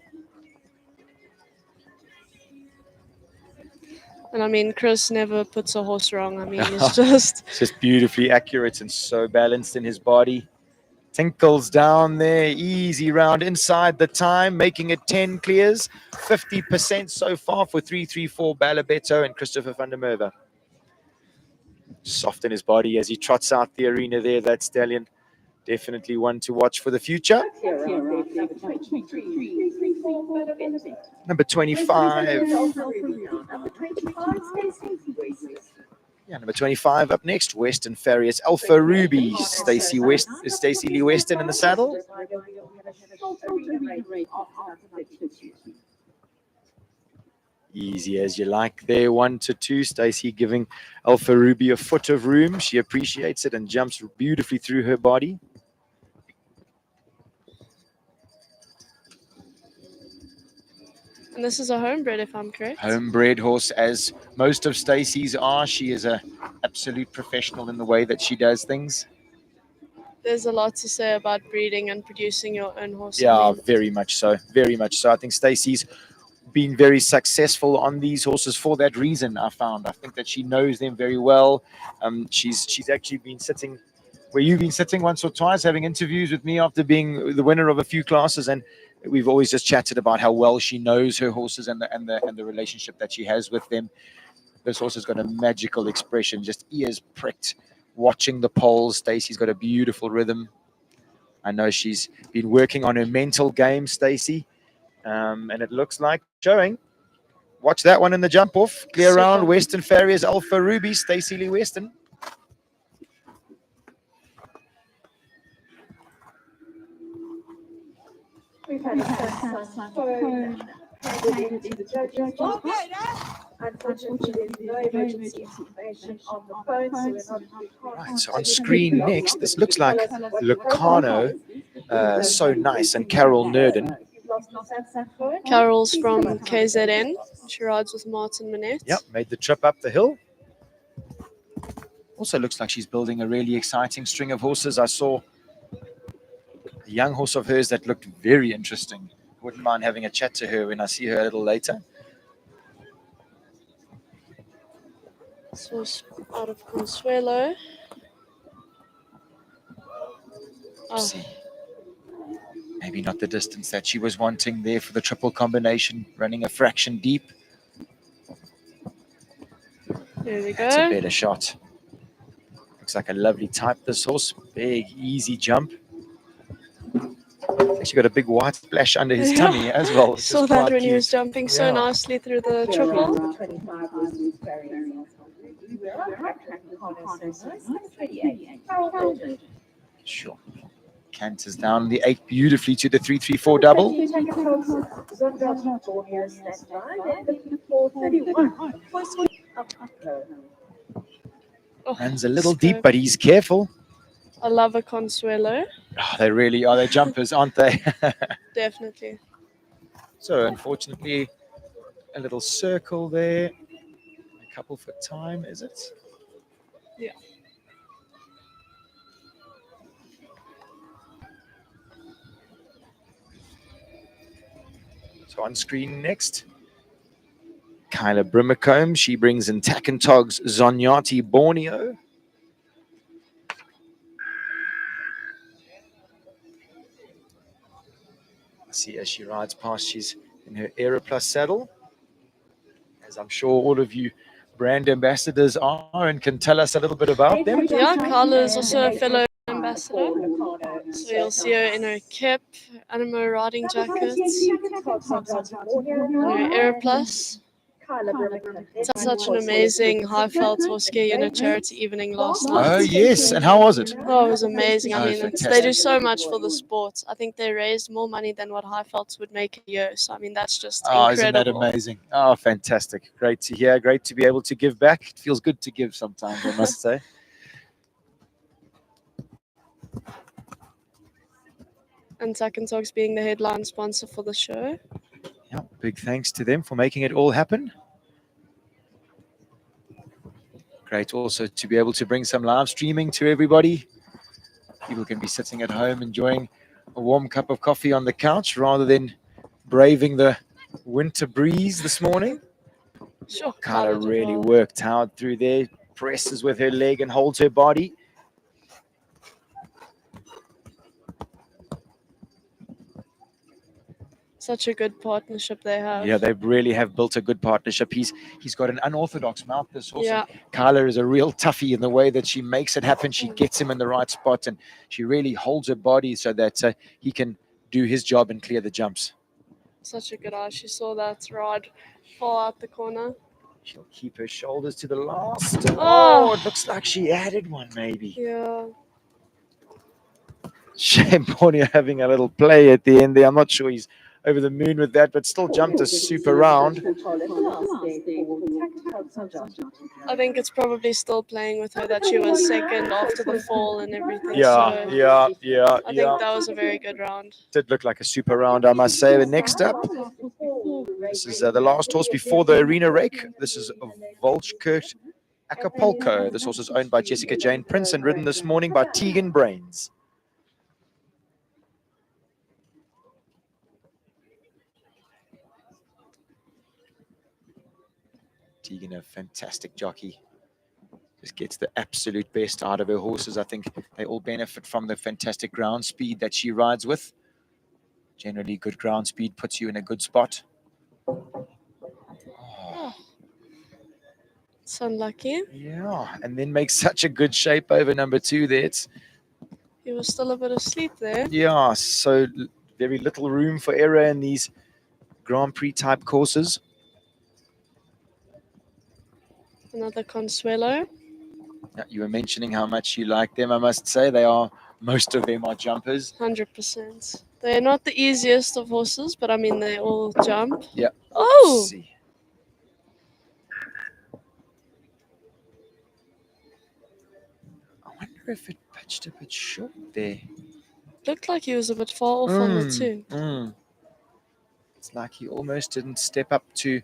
And I mean, Chris never puts a horse wrong. I mean, he's just It's just beautifully accurate and so balanced in his body. Tinkles down there, easy round inside the time, making it 10 clears, 50% so far for 334 Balabetto and Christopher van der Merwe. Soft in his body as he trots out the arena there, that stallion. Definitely one to watch for the future. Number 25. Yeah, number 25 up next, Western Farriers Alpha Ruby. Stacey Lee Weston in the saddle. Easy as you like there, 1 to 2. Stacey giving Alpha Ruby a foot of room. She appreciates it and jumps beautifully through her body. and this is a homebred, if I'm correct. Homebred horse, as most of Stacey's are. She is an absolute professional in the way that she does things. There's a lot to say about breeding and producing your own horse. Yeah, very much so. Very much so. I think Stacey's been very successful on these horses for that reason, I found. I think that she knows them very well. She's actually been sitting where you've been sitting once or twice, having interviews with me after being the winner of a few classes, and we've always just chatted about how well she knows her horses and the relationship that she has with them. This horse has got a magical expression, just ears pricked, watching the poles. Stacey's got a beautiful rhythm. I know she's been working on her mental game, Stacey, and it looks like showing. Watch that one in the jump off. Clear Super. round, Western Farriers Alpha Ruby, Stacey Lee Weston. We've had some phone handed into the judges. Unfortunately, there's no emergency information on the phone, so we're not Right, so on screen next, this looks like Lucano, So Nice, and Carol Nurden. Carol's from KZN. She rides with Martin Manette. Yep, made the trip up the hill. Also looks like she's building a really exciting string of horses. I saw a young horse of hers that looked very interesting. Wouldn't mind having a chat to her when I see her a little later. This was out of Consuelo. Oh, See. Maybe not the distance that she was wanting there for the triple combination, running a fraction deep. there we That's a go. better shot. Looks like a lovely type, this horse. Big, easy jump. Actually got a big white splash under his tummy as well. which is Saw that quite when he was cute. jumping so Yeah. nicely through the triple. Sure. Canters down the 8 beautifully to the 3-3-4 double. Oh, Runs a little scope. deep, but he's careful. I love a Consuelo. Oh, they really are. They're jumpers, aren't they? Definitely. So, unfortunately, a little circle there. A couple for time, is it? Yeah. So on screen next, Kyla Brimacombe. She brings in TacknTogs Zonyati Borneo. See as she rides past, she's in her Aeroplus saddle. As I'm sure all of you brand ambassadors are and can tell us a little bit about them. Yeah, Carla is also a fellow ambassador. So you'll see her in her cap, Animo riding jackets, and her Aeroplus. Such an amazing high felt horse unit charity evening last night. Oh, yes. And how was it? Oh, it was amazing. Oh, I mean, they fantastic. do so much for the sport. I think they raised more money than what high felts would make a year. So, I mean, that's just Oh, isn't that incredible. amazing? Oh, fantastic. Great to hear. Great to be able to give back. It feels good to give sometimes, I must say. And TacknTogs being the headline sponsor for the show. Yeah, big thanks to them for making it all happen. Great also to be able to bring some live streaming to everybody. People can be sitting at home enjoying a warm cup of coffee on the couch rather than braving the winter breeze this morning. Sure. Kyla did really well. worked hard through there, presses with her leg and holds her body. Such a good partnership they have. Yeah, they really have built a good partnership. He's got an unorthodox mount, this horse. Yeah. Kyla is a real toughie in the way that she makes it happen. She gets him in the right spot, and she really holds her body so that he can do his job and clear the jumps. Such a good eye. She saw that rod fall out the corner. She'll keep her shoulders to the last. Oh. It looks like she added one, maybe. Yeah. Shame Borneo having a little play at the end there. I'm not sure he's over the moon with that, but still jumped a super round. I think it's probably still playing with her that she was second after the fall and everything. Yeah. I think that was a very good round. Did look like a super round, I must say. But next up, this is the last horse before the arena rake. This is Volchkirch Acapulco. This horse is owned by Jessica Jane Prince and ridden this morning by Tegan Brains. Tegan, a fantastic jockey. Just gets the absolute best out of her horses. I think they all benefit from the fantastic ground speed that she rides with. Generally, good ground speed puts you in a good spot. It's unlucky. Yeah, and then makes such a good shape over number 2 there. He was still a bit asleep there. Yeah, so very little room for error in these Grand Prix type courses. Another Consuelo. Now, you were mentioning how much you like them. I must say most of them are jumpers. 100%. They're not the easiest of horses, but I mean, they all jump. Yeah. Oh! Let's see. I wonder if it pitched a bit short there. Looked like he was a bit far off on the 2. It's like he almost didn't step up to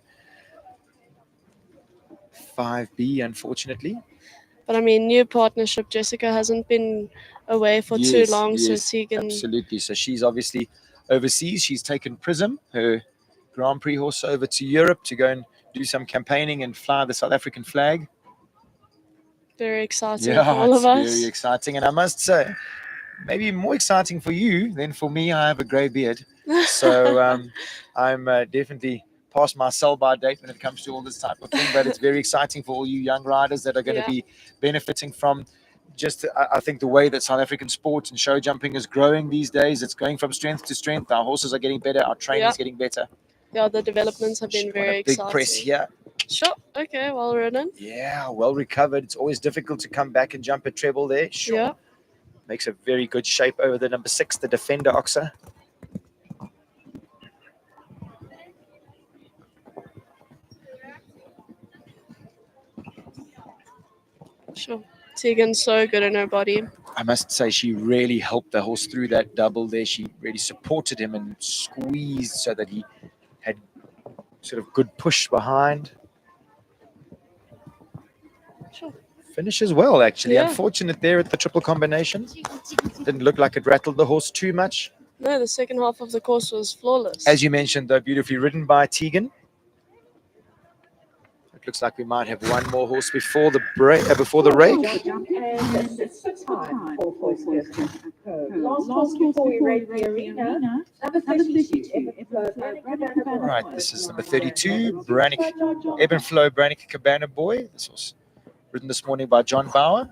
5B, unfortunately. But I mean, new partnership. Jessica hasn't been away for too long, so Tegan. Absolutely. So she's obviously overseas. She's taken Prism, her Grand Prix horse, over to Europe to go and do some campaigning and fly the South African flag. Very exciting for all of us. Very exciting. And I must say, maybe more exciting for you than for me. I have a grey beard. So I'm definitely past my sell-by date when it comes to all this type of thing. But it's very exciting for all you young riders that are going to be benefiting from just, I think, the way that South African sport and show jumping is growing these days. It's going from strength to strength. Our horses are getting better. Our training is getting better. Yeah, the developments have been very exciting. Big press here. Sure. Okay, well ridden. Yeah, well recovered. It's always difficult to come back and jump a treble there. Sure. Yeah. Makes a very good shape over the number 6, the Defender Oxer. Sure. Tegan's so good in her body. I must say she really helped the horse through that double there. She really supported him and squeezed so that he had sort of good push behind. Sure. Finishes well, actually. Yeah. Unfortunate there at the triple combination. Didn't look like it rattled the horse too much. No, the second half of the course was flawless. As you mentioned, though, beautifully ridden by Tegan. It looks like we might have one more horse before the break, before the rake. Last horse before we rake the arena, number 32. Right, this is number 32, Ebenflow Brannick Cabana Boy. This was ridden this morning by John Bauer,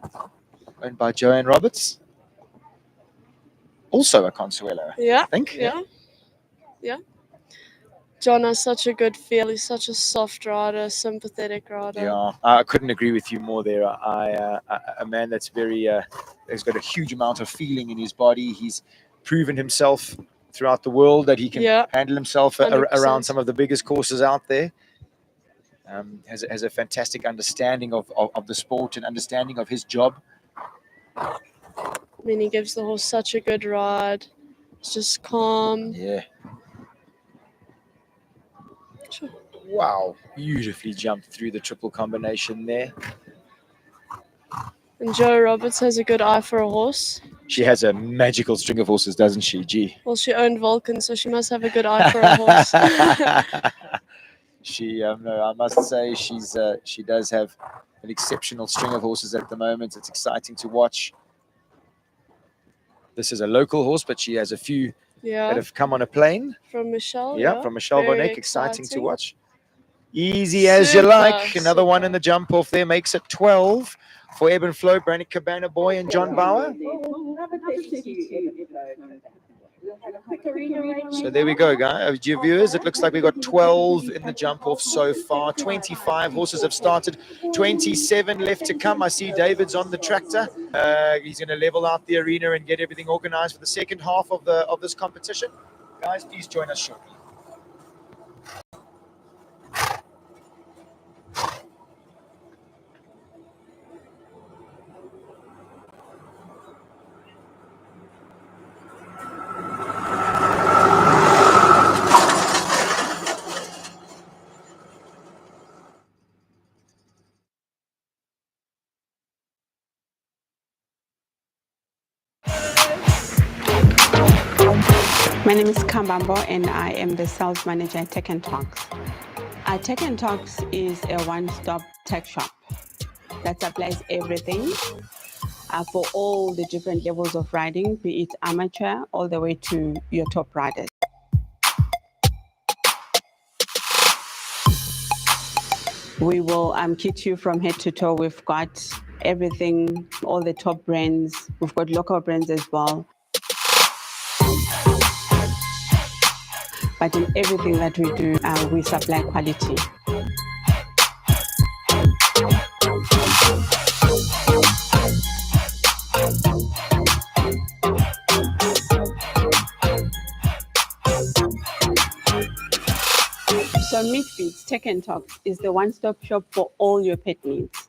owned by Joanne Roberts. Also a Consuelo, yeah, I think. Yeah. John has such a good feel. He's such a soft rider, sympathetic rider. Yeah, I couldn't agree with you more there. A man that's very, has got a huge amount of feeling in his body. He's proven himself throughout the world that he can handle himself around some of the biggest courses out there. Has a fantastic understanding of the sport and understanding of his job. I mean, he gives the horse such a good ride. It's just calm. Yeah. Sure. Wow, beautifully jumped through the triple combination there. And Jo Roberts has a good eye for a horse. She has a magical string of horses, doesn't she? Gee. Well, she owned Vulcan, so she must have a good eye for a horse. No, I must say she does have an exceptional string of horses at the moment. It's exciting to watch. This is a local horse, but she has a few that have come on a plane. From Michelle. Yeah, from Michelle Very Bonnet. Exciting to exciting. watch. Easy as you like. Another one Super. in the jump off there makes it 12 for Ebb and Flow, Brandy Cabana Boy and John Bauer. So there we go, guys. Dear viewers, it looks like we got 12 in the jump off so far. 25 horses have started, 27 left to come. I see David's on the tractor. He's going to level out the arena and get everything organized for the second half of this competition. Guys, please join us shortly. My name is Kambambo and I am the sales manager at TacknTogs. TacknTogs is a one-stop tech shop that supplies everything for all the different levels of riding, be it amateur all the way to your top riders. We will kit you from head to toe. We've got everything, all the top brands. We've got local brands as well. But in everything that we do, we supply quality. So Meat Feeds TacknTogs is the one-stop shop for all your pet needs.